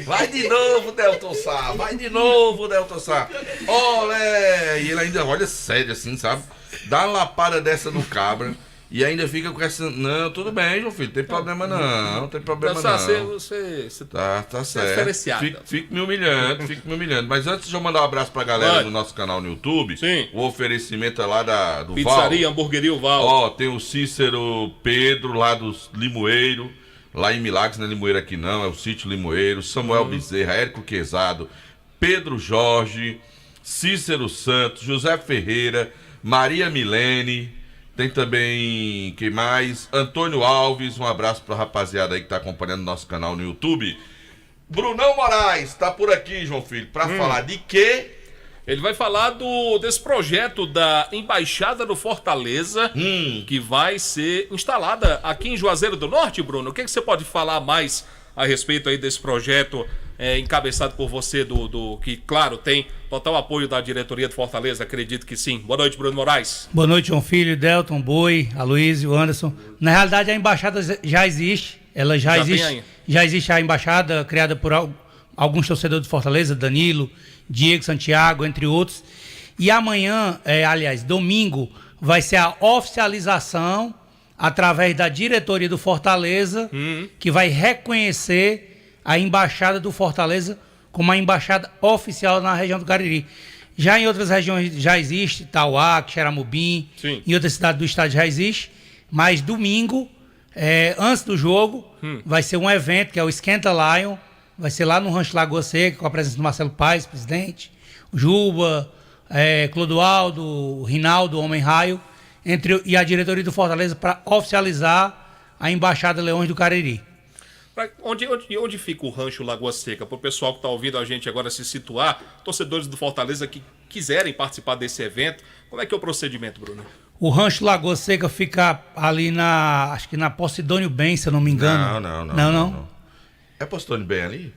Vai de novo, Delton Sá. Vai de novo, Delton Sá. Olé! E ele ainda olha sério assim, sabe? Dá uma lapada dessa no cabra. E ainda fica com essa... Não, tudo bem, João Filho, tem problema não, tem problema não. Você tá certo. Fica me humilhando. Mas antes de eu mandar um abraço pra galera no nosso canal no YouTube, sim. O oferecimento é lá do Pizzaria, Val. Hamburgueria o Val. Ó, tem o Cícero Pedro lá do Limoeiro, lá em Milagres, não é Limoeiro aqui não, é o Sítio Limoeiro, Samuel Bezerra, Érico Quezado, Pedro Jorge, Cícero Santos, José Ferreira, Maria Milene... Tem também, quem mais? Antônio Alves, um abraço pra rapaziada aí que tá acompanhando nosso canal no YouTube. Brunão Moraes, tá por aqui, João Filho, pra falar de quê? Ele vai falar desse projeto da Embaixada do Fortaleza, que vai ser instalada aqui em Juazeiro do Norte, Bruno. O que você pode falar mais a respeito aí desse projeto encabeçado por você, que, claro, tem total apoio da diretoria do Fortaleza, acredito que sim. Boa noite, Bruno Moraes. Boa noite, João Filho, Delton, Boi, Aloysio, Anderson. Na realidade, a embaixada já existe. Ela já existe. Já existe a embaixada criada por alguns torcedores do Fortaleza, Danilo, Diego, Santiago, entre outros. E amanhã, aliás, domingo, vai ser a oficialização através da diretoria do Fortaleza, que vai reconhecer a embaixada do Fortaleza como uma embaixada oficial na região do Cariri. Já em outras regiões já existe, Tauá, Xeramubim, em outras cidades do estado já existe, mas domingo, antes do jogo, vai ser um evento que é o Esquenta Lion, vai ser lá no Rancho Lagoa Seca, com a presença do Marcelo Paes, presidente, o Juba, Clodoaldo, Rinaldo, Homem Raio, e a diretoria do Fortaleza para oficializar a Embaixada Leões do Cariri. Onde fica o Rancho Lagoa Seca? Para o pessoal que está ouvindo a gente agora se situar, torcedores do Fortaleza que quiserem participar desse evento, como é que é o procedimento, Bruno? O Rancho Lagoa Seca fica ali acho que na Posidônio Bem, se eu não me engano. Não. É Postônio Bem ali?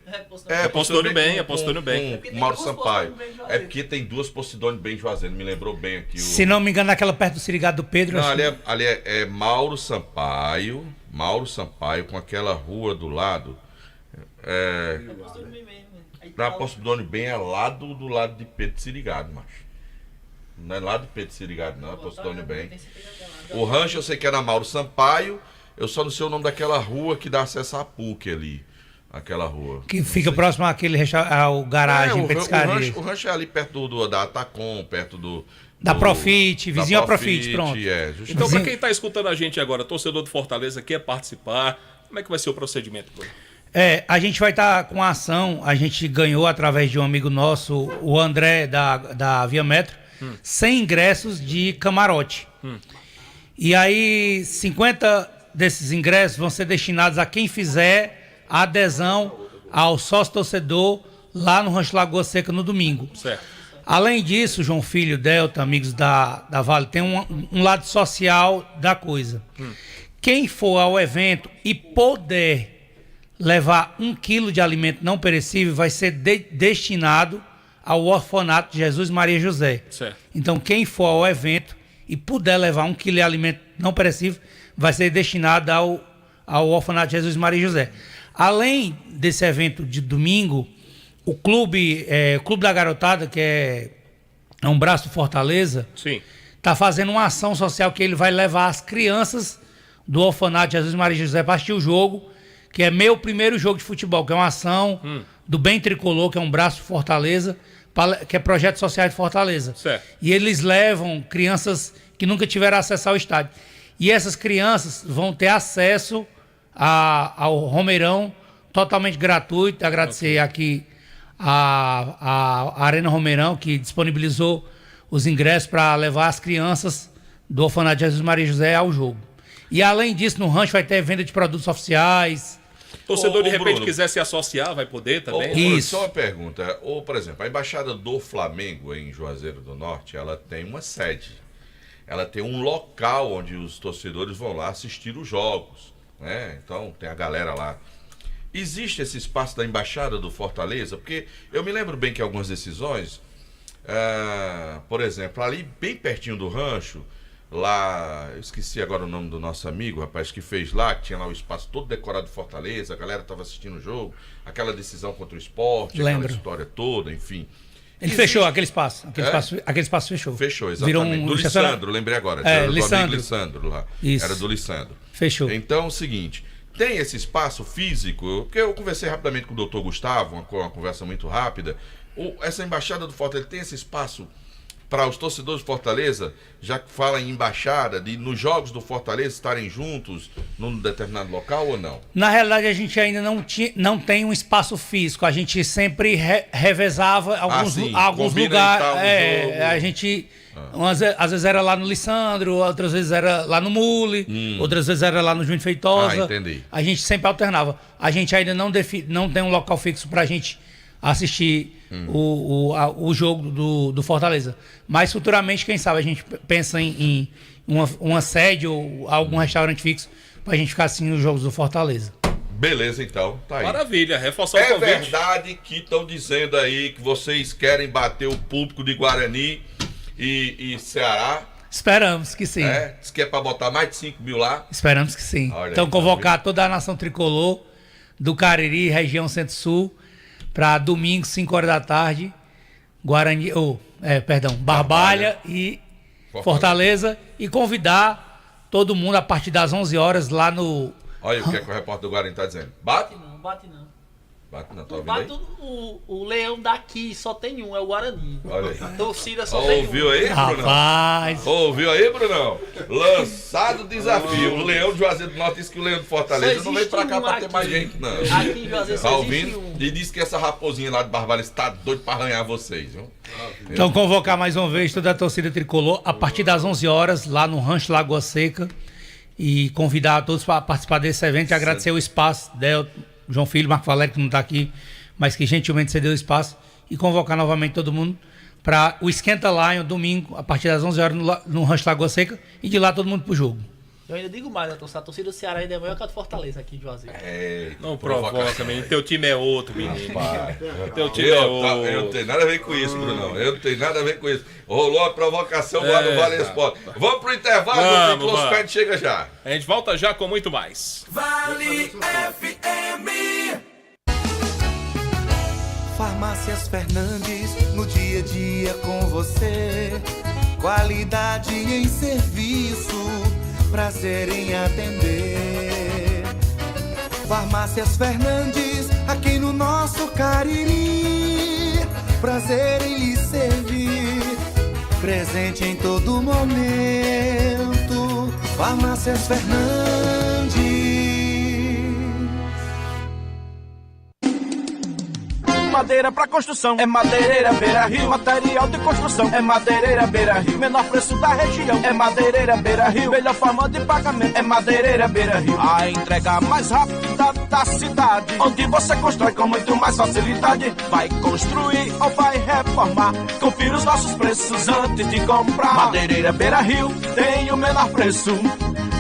É Postônio Bem. Mauro Sampaio. É porque tem duas Postônio Bem em Juazeiro, me lembrou bem aqui. Se não me engano, naquela perto do Sirigado do Pedro. Não, ali é Mauro Sampaio, com aquela rua do lado. Na Postônio Bem é do lado de Pedro Sirigado, macho. Não é lá de Pedro Sirigado, não, é Postônio Bem. O rancho eu sei que é na Mauro Sampaio, eu só não sei o nome daquela rua que dá acesso à PUC ali. Aquela rua. Que fica próximo àquele ao garagem Petiscaria. O rancho é ali perto da Atacom, perto da Profit, vizinho a Profit, pronto. Então, para quem está escutando a gente agora, torcedor do Fortaleza, quer participar, como é que vai ser o procedimento, Bruno? A gente vai estar com a ação, a gente ganhou através de um amigo nosso, o André da Via Metro, 100 ingressos de camarote. E aí, 50 desses ingressos vão ser destinados a quem fizer a adesão ao sócio-torcedor lá no Rancho Lagoa Seca no domingo. Certo. Além disso, João Filho, Delta, amigos da Vale, tem um lado social da coisa. Quem for ao evento e puder levar 1 quilo de alimento não perecível vai ser destinado ao orfanato de Jesus Maria e José. Certo. Então, quem for ao evento e puder levar 1 quilo de alimento não perecível vai ser destinado ao orfanato de Jesus Maria e José. Além desse evento de domingo, o Clube da Garotada, que é um braço do Fortaleza, está fazendo uma ação social que ele vai levar as crianças do orfanato de Jesus Maria e José para assistir o jogo, que é meu primeiro jogo de futebol, que é uma ação do Bem Tricolor, que é um braço do Fortaleza, que é projeto social de Fortaleza. Certo. E eles levam crianças que nunca tiveram acesso ao estádio. E essas crianças vão ter acesso ao Romeirão totalmente gratuito. Agradecer aqui a Arena Romeirão, que disponibilizou os ingressos para levar as crianças do orfanato de Jesus Maria e José ao jogo. E além disso, no rancho vai ter venda de produtos oficiais. Torcedor de repente quiser se associar, vai poder também? Isso. Só uma pergunta. Por exemplo, a Embaixada do Flamengo em Juazeiro do Norte, ela tem uma sede. Ela tem um local onde os torcedores vão lá assistir os jogos, né? Então tem a galera lá. Existe esse espaço da Embaixada do Fortaleza? Porque eu me lembro bem que algumas decisões, por exemplo, ali bem pertinho do rancho, lá, eu esqueci agora o nome do nosso amigo, rapaz, que fez lá, que tinha lá o espaço todo decorado de Fortaleza, a galera estava assistindo o jogo, aquela decisão contra o Sport, aquela história toda, enfim. Ele fechou aquele espaço. Aquele espaço fechou. Fechou, exatamente. Do Lissandro, lembrei agora. Era do Lissandro. amigo Lissandro lá. Isso. Era do Lissandro. Fechou. Então é o seguinte, tem esse espaço físico, porque eu conversei rapidamente com o doutor Gustavo, uma conversa muito rápida. Essa embaixada do Fortaleza tem esse espaço para os torcedores do Fortaleza, já que fala em embaixada, de nos jogos do Fortaleza estarem juntos num determinado local ou não? Na realidade, a gente ainda não tem um espaço físico. A gente sempre revezava alguns lugares. A gente, às vezes era lá no Lissandro, outras vezes era lá no Mule, outras vezes era lá no Júnior Feitosa. Entendi. A gente sempre alternava. A gente ainda não tem um local fixo para a gente assistir o jogo do Fortaleza. Mas futuramente, quem sabe, a gente pensa em uma sede ou algum restaurante fixo pra gente ficar assim nos jogos do Fortaleza. Beleza, então. Tá aí. Maravilha, reforçar o convite. É verdade que estão dizendo aí que vocês querem bater o público de Guarani e Ceará. Esperamos que sim. Diz que é pra botar mais de 5 mil lá. Esperamos que sim. Olha então aí, convocar toda a nação tricolor do Cariri, região Centro-Sul, para domingo, 5 horas da tarde, Barbalha e Fortaleza, e convidar todo mundo a partir das 11 horas lá no... Olha o que o repórter do Guarani tá dizendo. Bate? Não bate não. Bate não, tá Não ouvindo bate aí? o leão daqui, só tem um, é o Guarani. Olha aí. A torcida só tem um. Ouviu aí, Brunão? Rapaz. Ouviu aí, Brunão? Lançado o desafio. O Leão de Juazeiro do Norte disse que o Leão de Fortaleza não veio pra cá pra ter mais gente, não. Aqui em Juazeiro tá só ouvindo? existe um. E disse que essa raposinha lá de Barbalha está doido pra arranhar vocês, viu? Então convocar mais uma vez toda a torcida tricolor a partir das 11 horas lá no Rancho Lagoa Seca e convidar a todos para participar desse evento e agradecer o espaço Delton, João Filho, Marco Valério, que não está aqui, mas que gentilmente cedeu o espaço, e convocar novamente todo mundo para o Esquenta Lion, domingo, a partir das 11 horas no Rancho Lagoa Seca, e de lá todo mundo pro jogo. Eu ainda digo mais, a torcida do Ceará ainda é maior que a do Fortaleza aqui em Juazeiro. Não provoca, menino. Teu time é outro, menino. Teu time Eu é outro. não tenho nada a ver com isso, Brunão. Eu não tenho nada a ver com isso. Rolou a provocação lá no Vale Esporte. Vamos pro intervalo, vamos. A gente chega já. A gente volta já com muito mais. Vale FM. Farmácias Fernandes, no dia a dia com você. Qualidade em serviço, prazer em atender. Farmácias Fernandes, aqui no nosso Cariri. Prazer em lhe servir, presente em todo momento. Farmácias Fernandes. Madeira pra construção, é Madeireira Beira Rio. Material de construção, é Madeireira Beira Rio. Menor preço da região, é Madeireira Beira Rio. Melhor forma de pagamento, é Madeireira Beira Rio. A entrega mais rápida da cidade, onde você constrói com muito mais facilidade. Vai construir ou vai reformar, confira os nossos preços antes de comprar. Madeireira Beira Rio tem o menor preço,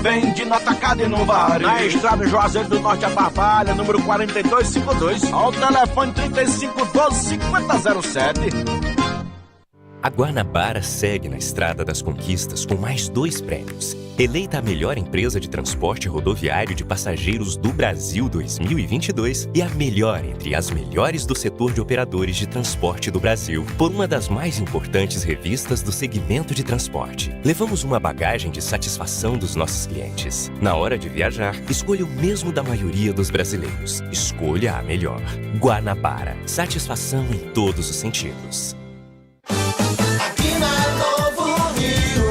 vende no atacado e no varejo. Na estrada Juazeiro do Norte a Barbalha, número 4252, ao telefone 3512-5007. A Guanabara segue na estrada das conquistas com mais 2 prêmios. Eleita a melhor empresa de transporte rodoviário de passageiros do Brasil 2022 e a melhor entre as melhores do setor de operadores de transporte do Brasil, por uma das mais importantes revistas do segmento de transporte. Levamos uma bagagem de satisfação dos nossos clientes. Na hora de viajar, escolha o mesmo da maioria dos brasileiros. Escolha a melhor. Guanabara. Satisfação em todos os sentidos. Aqui na Novo Rio,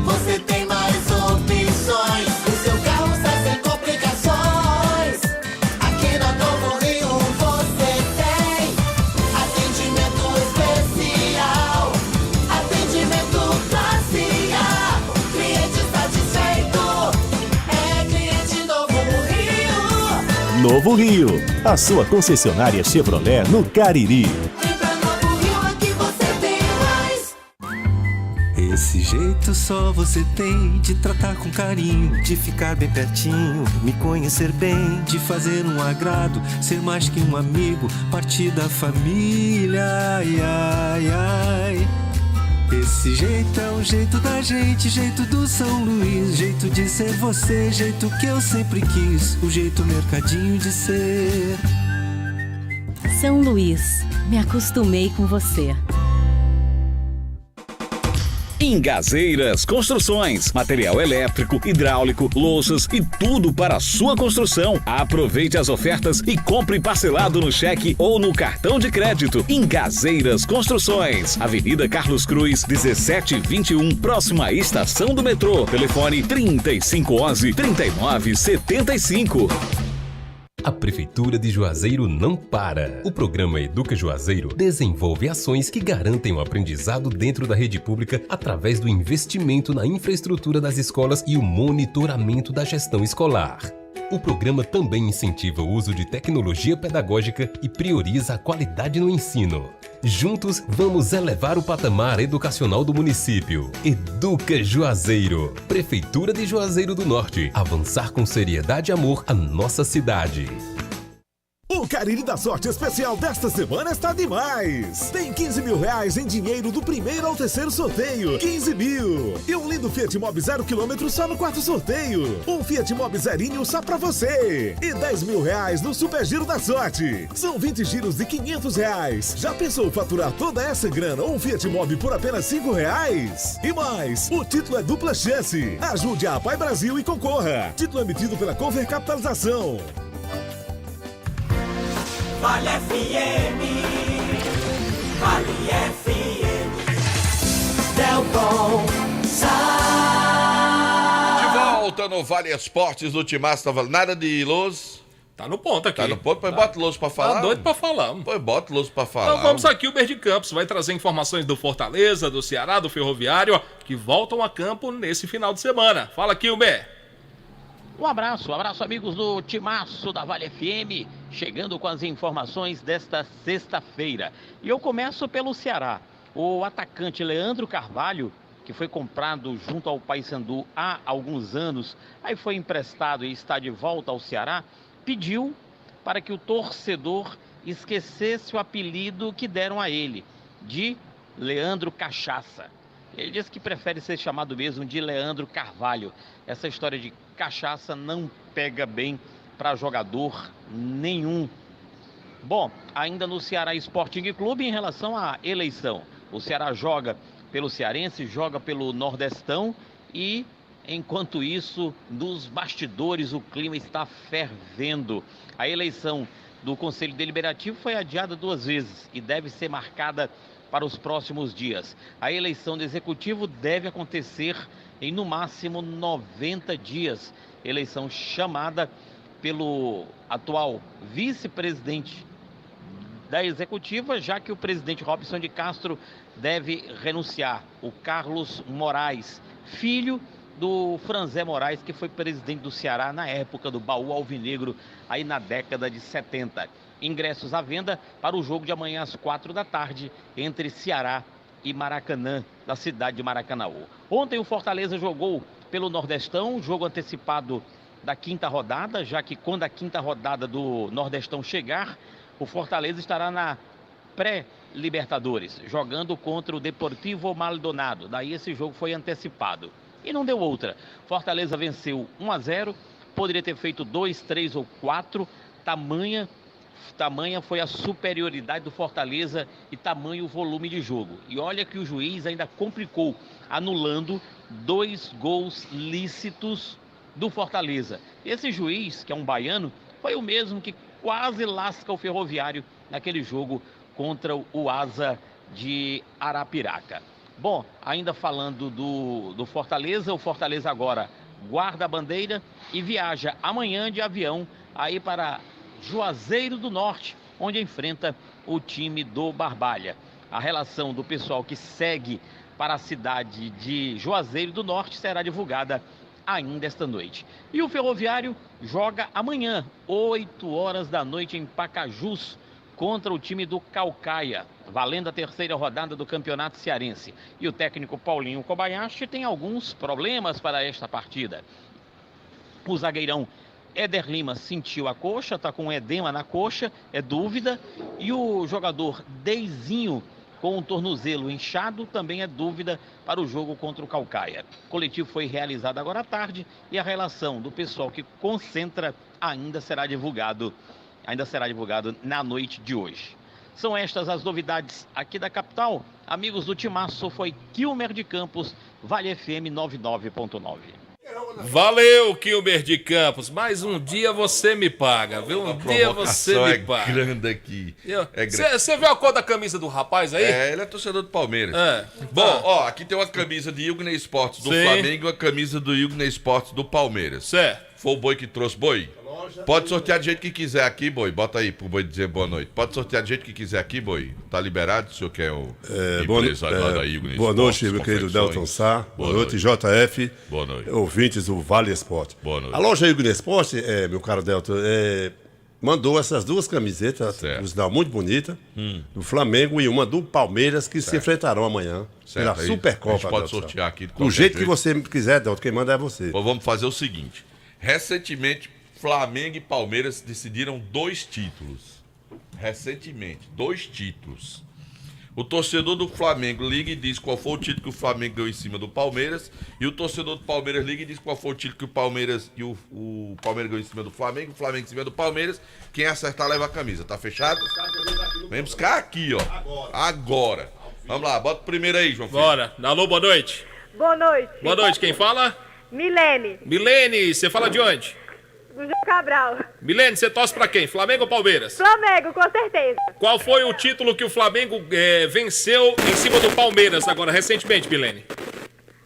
você tem mais opções. O seu carro sai sem complicações. Aqui na Novo Rio você tem atendimento especial, atendimento classe A. Cliente satisfeito é cliente Novo Rio. Novo Rio, a sua concessionária Chevrolet no Cariri. Esse jeito só você tem de tratar com carinho, de ficar bem pertinho, me conhecer bem, de fazer um agrado, ser mais que um amigo, partir da família, ai, ai, ai. Esse jeito é o jeito da gente, jeito do São Luís, jeito de ser você, jeito que eu sempre quis, o jeito mercadinho de ser. São Luís, me acostumei com você. Ingazeiras Construções, material elétrico, hidráulico, louças e tudo para a sua construção. Aproveite as ofertas e compre parcelado no cheque ou no cartão de crédito. Ingazeiras Construções, Avenida Carlos Cruz, 1721, próxima à estação do metrô. Telefone 3511-3975. A Prefeitura de Juazeiro não para. O programa Educa Juazeiro desenvolve ações que garantem o aprendizado dentro da rede pública através do investimento na infraestrutura das escolas e o monitoramento da gestão escolar. O programa também incentiva o uso de tecnologia pedagógica e prioriza a qualidade no ensino. Juntos, vamos elevar o patamar educacional do município. Educa Juazeiro. Prefeitura de Juazeiro do Norte. Avançar com seriedade e amor a nossa cidade. O Cariri da Sorte Especial desta semana está demais! Tem 15 mil reais em dinheiro do primeiro ao terceiro sorteio. 15 mil! E um lindo Fiat Mobi 0 km só no quarto sorteio. Um Fiat Mobi zerinho só pra você. E 10 mil reais no Super Giro da Sorte. São 20 giros de 500 reais. Já pensou faturar toda essa grana ou um Fiat Mobi por apenas 5 reais? E mais, o título é dupla chance. Ajude a Pai Brasil e concorra. Título emitido pela Conver Capitalização. Vale FM, Vale FM, Delton Sai. De volta no Vale Esportes do Timaço, nada de Luz. Tá no ponto aqui. Tá no ponto, pois bota Luz pra falar. Tá doido pra falar. Pois bota Luz pra falar. Então vamos aqui, o Uber de Campos vai trazer informações do Fortaleza, do Ceará, do Ferroviário, que voltam a campo nesse final de semana. Fala aqui, Uber. Um abraço amigos do Timaço da Vale FM, chegando com as informações desta sexta-feira. E eu começo pelo Ceará. O atacante Leandro Carvalho, que foi comprado junto ao Paysandu há alguns anos, aí foi emprestado e está de volta ao Ceará, pediu para que o torcedor esquecesse o apelido que deram a ele, de Leandro Cachaça. Ele disse que prefere ser chamado mesmo de Leandro Carvalho. Essa história de cachaça não pega bem para jogador nenhum. Bom, ainda no Ceará Sporting Clube, em relação à eleição. O Ceará joga pelo Cearense, joga pelo Nordestão e, enquanto isso, nos bastidores o clima está fervendo. A eleição do Conselho Deliberativo foi adiada 2 vezes e deve ser marcada para os próximos dias. A eleição do Executivo deve acontecer em no máximo 90 dias. Eleição chamada pelo atual vice-presidente da Executiva, já que o presidente Robson de Castro deve renunciar. O Carlos Moraes, filho do Franzé Moraes, que foi presidente do Ceará na época do Baú Alvinegro, aí na década de 70. Ingressos à venda para o jogo de amanhã às 4 da tarde entre Ceará e Maracanã, da cidade de Maracanaú. Ontem o Fortaleza jogou pelo Nordestão, jogo antecipado da 5ª rodada, já que quando a 5ª rodada do Nordestão chegar, o Fortaleza estará na pré-Libertadores, jogando contra o Deportivo Maldonado. Daí esse jogo foi antecipado. E não deu outra. Fortaleza venceu 1-0, poderia ter feito 2, 3 ou 4, tamanha foi a superioridade do Fortaleza e tamanho o volume de jogo. E olha que o juiz ainda complicou, anulando 2 gols lícitos do Fortaleza. Esse juiz, que é um baiano, foi o mesmo que quase lasca o Ferroviário naquele jogo contra o Asa de Arapiraca. Bom, ainda falando do Fortaleza, o Fortaleza agora guarda a bandeira e viaja amanhã de avião aí para Juazeiro do Norte, onde enfrenta o time do Barbalha. A relação do pessoal que segue para a cidade de Juazeiro do Norte será divulgada ainda esta noite. E o Ferroviário joga amanhã, 8 horas da noite, em Pacajus, contra o time do Caucaia, valendo a 3ª rodada do Campeonato Cearense. E o técnico Paulinho Kobayashi tem alguns problemas para esta partida. O zagueirão Éder Lima sentiu a coxa, está com edema na coxa, é dúvida. E o jogador Deizinho, com o tornozelo inchado, também é dúvida para o jogo contra o Caucaia. O coletivo foi realizado agora à tarde e a relação do pessoal que concentra ainda será divulgado na noite de hoje. São estas as novidades aqui da capital. Amigos do Timaço, foi Kilmer de Campos, Vale FM 99.9. Valeu, Kilmer de Campos. Mais um dia você me paga, viu? Um dia você me paga. Grande aqui. Você viu a cor da camisa do rapaz aí? Ele é torcedor do Palmeiras. Bom, ó, aqui tem uma camisa de Ilgner Esportes do Flamengo e uma camisa do Ilgner Esportes do Palmeiras. Certo. Foi o Boi que trouxe boi? Pode sortear do jeito que quiser aqui, Boi. Bota aí pro Boi dizer boa noite. Pode sortear do jeito que quiser aqui, Boi. Tá liberado? O senhor quer o empresário da Igor Boa noite, meu querido Delton Sá. Boa noite, JF. Boa noite. Ouvintes do Vale Esporte. Boa noite. A loja Igor Esporte, meu caro Delton, mandou essas duas camisetas, por sinal muito bonita, do Flamengo e uma do Palmeiras, que se enfrentarão amanhã pela Aí Supercopa. a gente pode sortear aqui do jeito que você quiser, Delton. Quem manda é você. Bom, vamos fazer o seguinte. Recentemente, Flamengo e Palmeiras decidiram 2 títulos. Recentemente, 2 títulos. O torcedor do Flamengo liga e diz qual foi o título que o Flamengo ganhou em cima do Palmeiras. E o torcedor do Palmeiras liga e diz qual foi o título que o Palmeiras e o Palmeiras ganhou em cima do Flamengo. O Flamengo em cima do Palmeiras. Quem acertar leva a camisa. Tá fechado? Vem buscar aqui, ó. Agora. Vamos lá, bota o primeiro aí, João Filho. Bora. Alô, boa noite. Boa noite. Boa noite, quem fala? Milene. Milene, você fala de onde? Do João Cabral. Milene, você torce pra quem? Flamengo ou Palmeiras? Flamengo, com certeza. Qual foi o título que o Flamengo venceu em cima do Palmeiras agora, recentemente, Milene?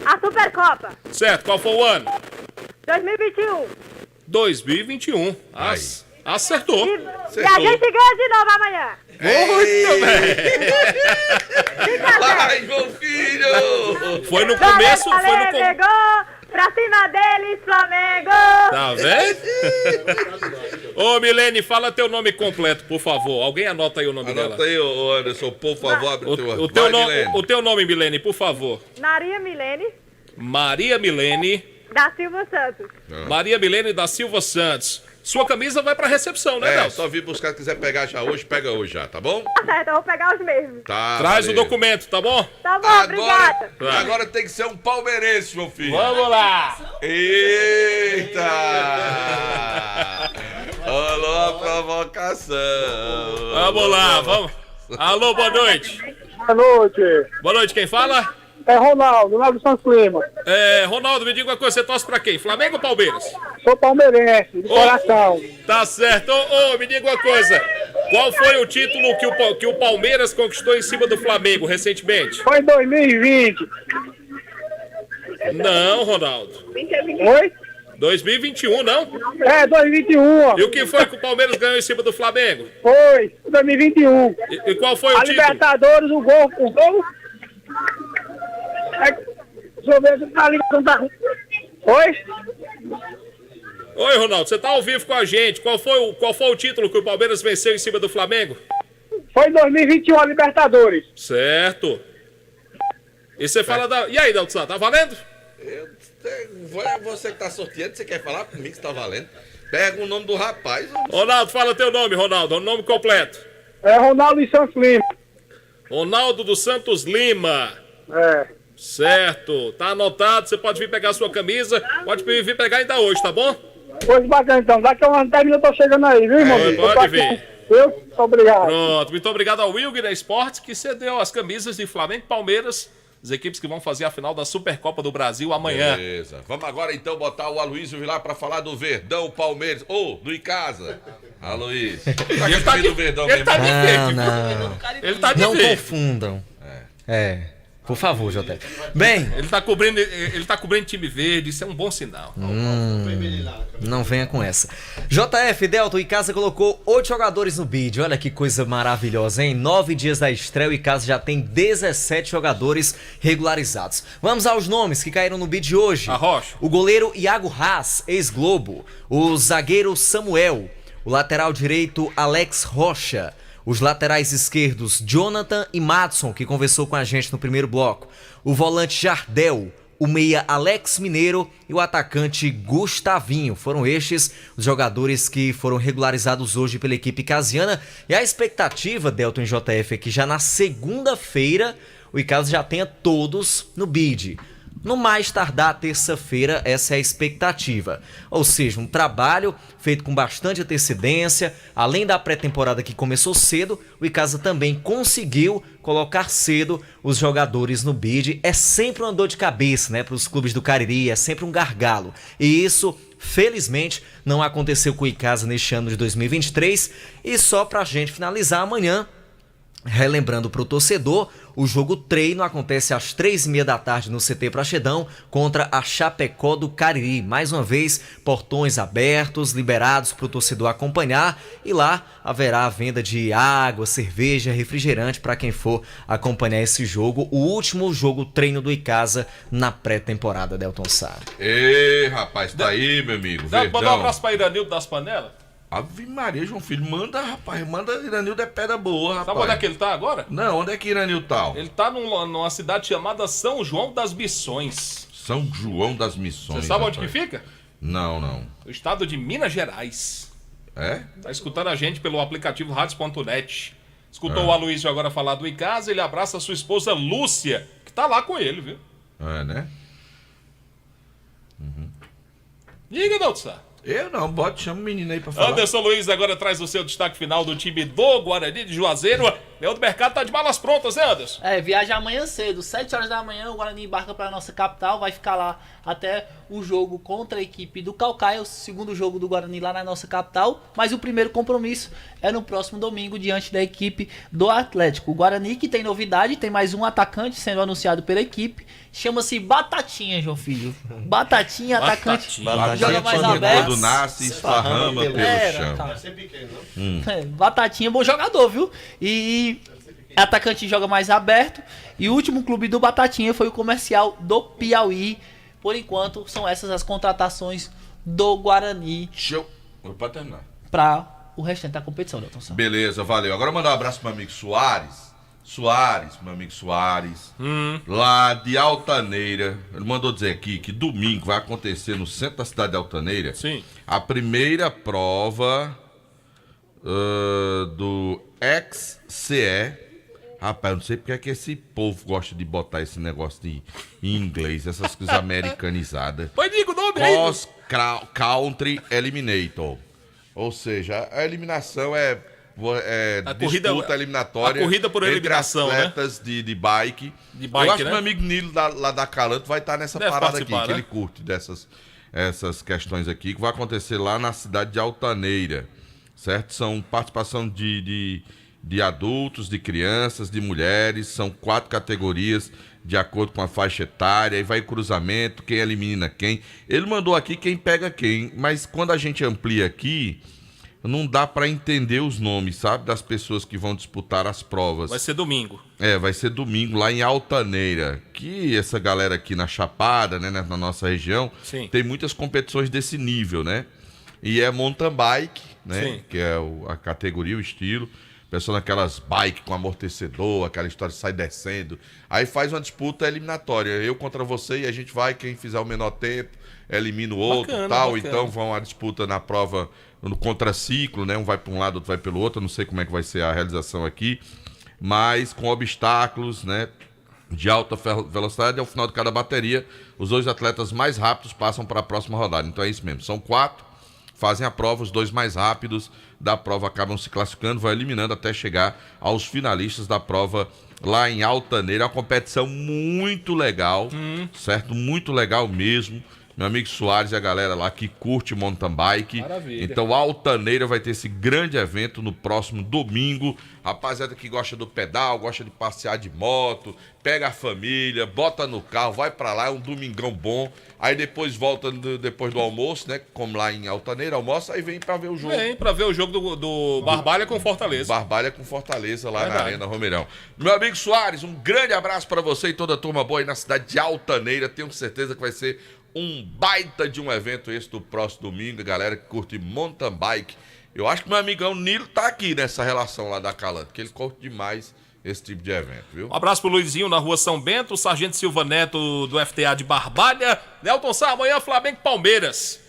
A Supercopa. Certo, qual foi o ano? 2021. 2021. Acertou. E a gente ganha de novo amanhã. Muito bem. Vai, João Filho! Foi no começo, foi no começo. Pegou. Pra cima deles, Flamengo! Tá vendo? Ô, Milene, fala teu nome completo, por favor. Alguém anota aí o nome dela. Anota aí, ô Anderson, por favor, abre o teu nome, Milene, por favor. Maria Milene. Maria Milene. Da Silva Santos. Maria Milene da Silva Santos. Sua camisa vai pra recepção, né, Nelson? Só vir buscar, se quiser pegar já hoje, pega hoje já, tá bom? Tá certo, eu vou pegar os mesmos. Tá, traz o documento, tá bom? Tá bom, obrigada. Agora tem que ser um palmeirense, João Filho. Vamos lá. Eita! Rolou a provocação. Vamos lá, vamos. Alô, boa noite. Boa noite. Boa noite, quem fala? É Ronaldo Santos Lima. Ronaldo, me diga uma coisa, você torce pra quem? Flamengo ou Palmeiras? Sou palmeirense, de coração. Tá certo. Me diga uma coisa, qual foi o título que o Palmeiras conquistou em cima do Flamengo recentemente? Foi em 2020. Não, Ronaldo. Oi? 2021, não? 2021. E o que foi que o Palmeiras ganhou em cima do Flamengo? Foi, 2021. E qual foi o título? A Libertadores, o gol. Deixa eu ver se tá ligado. Oi? Oi, Ronaldo, você tá ao vivo com a gente. Qual foi o título que o Palmeiras venceu em cima do Flamengo? Foi em 2021 a Libertadores. Certo. E você fala da... E aí, Delton, tá valendo? Você que tá sorteando, você quer falar comigo se tá valendo? Pega o nome do rapaz. Ronaldo, fala teu nome, Ronaldo. O nome completo. É Ronaldo dos Santos Lima. Ronaldo dos Santos Lima. Certo. Tá anotado, você pode vir pegar a sua camisa. Pode vir pegar ainda hoje, tá bom? Pois bacana, então. Daqui a uns 10 minutos eu tô chegando aí, viu, irmão? Pode vir. Muito obrigado. Pronto, muito obrigado ao Wilger Esportes, que cedeu as camisas de Flamengo e Palmeiras, as equipes que vão fazer a final da Supercopa do Brasil amanhã. Beleza. Vamos agora então botar o Aloysio Vilar pra falar do Verdão Palmeiras. Do Icasa. Aloysio. Ele tá do Verdão ele tá de Não. Ele tá de Não verde. confundam. Por favor, JF. Bem... Ele tá cobrindo time verde, isso é um bom sinal. Não venha com essa. JF, Delton, o Icasa colocou 8 jogadores no bid. Olha que coisa maravilhosa, hein? 9 dias da estreia, o Icasa já tem 17 jogadores regularizados. Vamos aos nomes que caíram no bid hoje. Arrocha. O goleiro Iago Haas, ex-Globo. O zagueiro Samuel. O lateral direito Alex Rocha. Os laterais esquerdos Jonathan e Madson, que conversou com a gente no primeiro bloco. O volante Jardel, o meia Alex Mineiro e o atacante Gustavinho. Foram estes os jogadores que foram regularizados hoje pela equipe icasiana. E a expectativa, Delton e JF, é que já na segunda-feira o Icasa já tenha todos no bid. No mais tardar terça-feira, essa é a expectativa. Ou seja, um trabalho feito com bastante antecedência. Além da pré-temporada que começou cedo, o Icasa também conseguiu colocar cedo os jogadores no bid. É sempre uma dor de cabeça, né, para os clubes do Cariri, é sempre um gargalo. E isso, felizmente, não aconteceu com o Icasa neste ano de 2023. E só para a gente finalizar, amanhã Relembrando para o torcedor, o jogo treino acontece às 3h30 da tarde no CT Praxedão contra a Chapecó do Cariri. Mais uma vez, portões abertos, liberados para o torcedor acompanhar, e lá haverá a venda de água, cerveja, refrigerante para quem for acompanhar esse jogo, o último jogo treino do Icasa na pré-temporada, Delton Sá. Ei, rapaz, tá aí, meu amigo. Mandar um abraço para Iranildo das Panelas. Ave Maria, João Filho, manda, rapaz, manda Iranildo é pedra boa, rapaz. Sabe onde é que ele tá agora? Não, onde é que Iranildo tá? Ele tá numa cidade chamada São João das Missões. São João das Missões. Você sabe rapaz. onde que fica? Não. No estado de Minas Gerais. É? Tá escutando a gente pelo aplicativo Radios.net. Escutou o Aloysio agora falar do Icasa, ele abraça a sua esposa Lúcia, que tá lá com ele, viu? É, né? Diga, Delton. Eu não, chama o menino aí pra falar. Anderson Luiz agora traz o seu destaque final do time do Guarani de Juazeiro. Leandro Mercado tá de balas prontas, né, Anderson? Viaja amanhã cedo, 7 horas da manhã, o Guarani embarca para a nossa capital, vai ficar lá até o jogo contra a equipe do Caucaia, o segundo jogo do Guarani lá na nossa capital, mas o primeiro compromisso é no próximo domingo diante da equipe do Atlético. O Guarani, que tem novidade, tem mais um atacante sendo anunciado pela equipe, chama-se Batatinha, João Filho. Batatinha, atacante, joga mais aberto. Quando nasce, esparrama pelo chão. Batatinha, bom jogador, viu? E atacante joga mais aberto. E o último clube do Batatinha foi o Comercial do Piauí. Por enquanto, são essas as contratações do Guarani. Show. Pode terminar. Para o restante da competição, Delton Sá. Beleza, valeu. Agora mandar um abraço pro meu amigo Soares. Meu amigo Soares, lá de Altaneira. Ele mandou dizer aqui que domingo vai acontecer no centro da cidade de Altaneira. Sim. A primeira prova do XCE. Rapaz, eu não sei porque é que esse povo gosta de botar esse negócio em inglês, essas coisas americanizadas. Pois diga o nome aí. Cross Country Eliminator. Ou seja, a eliminação é a disputa corrida, eliminatória a corrida por eliminação, entre atletas, né? de bike. Eu acho que meu amigo Nilo lá da Calanto vai estar nessa parada aqui, que ele curte essas questões aqui, que vai acontecer lá na cidade de Altaneira, certo? São participação de adultos, de crianças, de mulheres, são 4 categorias de acordo com a faixa etária, aí vai cruzamento, quem elimina quem. Ele mandou aqui quem pega quem, mas quando a gente amplia aqui, não dá pra entender os nomes, sabe? Das pessoas que vão disputar as provas. Vai ser domingo. Vai ser domingo lá em Altaneira. Que essa galera aqui na Chapada, né, na nossa região, sim, tem muitas competições desse nível, né? E é mountain bike, né? Sim. Que é a categoria, o estilo. Pessoa naquelas bike com amortecedor, aquela história sai descendo. Aí faz uma disputa eliminatória. Eu contra você e a gente vai, quem fizer o menor tempo, elimina o outro, bacana, tal. bacana. Então vão a disputa na prova no contraciclo, né? Um vai para um lado, outro vai pelo outro. Eu não sei como é que vai ser a realização aqui, mas com obstáculos, né? De alta velocidade. Ao final de cada bateria, os 2 atletas mais rápidos passam para a próxima rodada. Então é isso mesmo. São 4, fazem a prova, os 2 mais rápidos da prova acabam se classificando, vai eliminando até chegar aos finalistas da prova lá em Altaneira. É uma competição muito legal, certo? Muito legal mesmo. Meu amigo Soares e a galera lá que curte mountain bike. Maravilha. Então Altaneira vai ter esse grande evento no próximo domingo. Rapaziada que gosta do pedal, gosta de passear de moto, pega a família, bota no carro, vai pra lá, é um domingão bom. Aí depois volta depois do almoço, né? Como lá em Altaneira, almoça, aí vem pra ver o jogo. Vem pra ver o jogo do Barbalha com Fortaleza. Barbalha com Fortaleza lá na Arena Romeirão. Meu amigo Soares, um grande abraço pra você e toda a turma boa aí na cidade de Altaneira. Tenho certeza que vai ser um baita de um evento esse do próximo domingo, galera que curte mountain bike. Eu acho que meu amigão Nilo tá aqui nessa relação lá da Calanto, que ele curte demais esse tipo de evento, viu? Um abraço pro Luizinho na rua São Bento, o Sargento Silva Neto do FTA de Barbalha. Delton Sá, amanhã Flamengo e Palmeiras.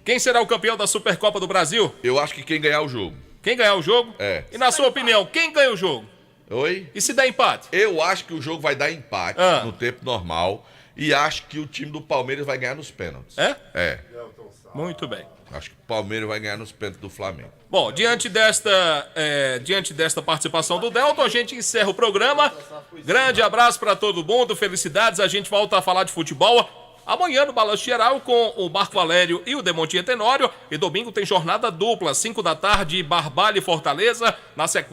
Quem será o campeão da Supercopa do Brasil? Eu acho que quem ganhar o jogo. Quem ganhar o jogo? É. E na sua opinião, quem ganha o jogo? Oi? E se der empate? Eu acho que o jogo vai dar empate no tempo normal. E acho que o time do Palmeiras vai ganhar nos pênaltis. É? É. Muito bem. Acho que o Palmeiras vai ganhar nos pênaltis do Flamengo. Bom, diante desta participação do Delton, a gente encerra o programa. Grande abraço para todo mundo, felicidades. A gente volta a falar de futebol amanhã no Balanço Geral com o Marco Valério e o Demontinha Tenório. E domingo tem jornada dupla, 5 da tarde, Barbalha e Fortaleza. Na sequência,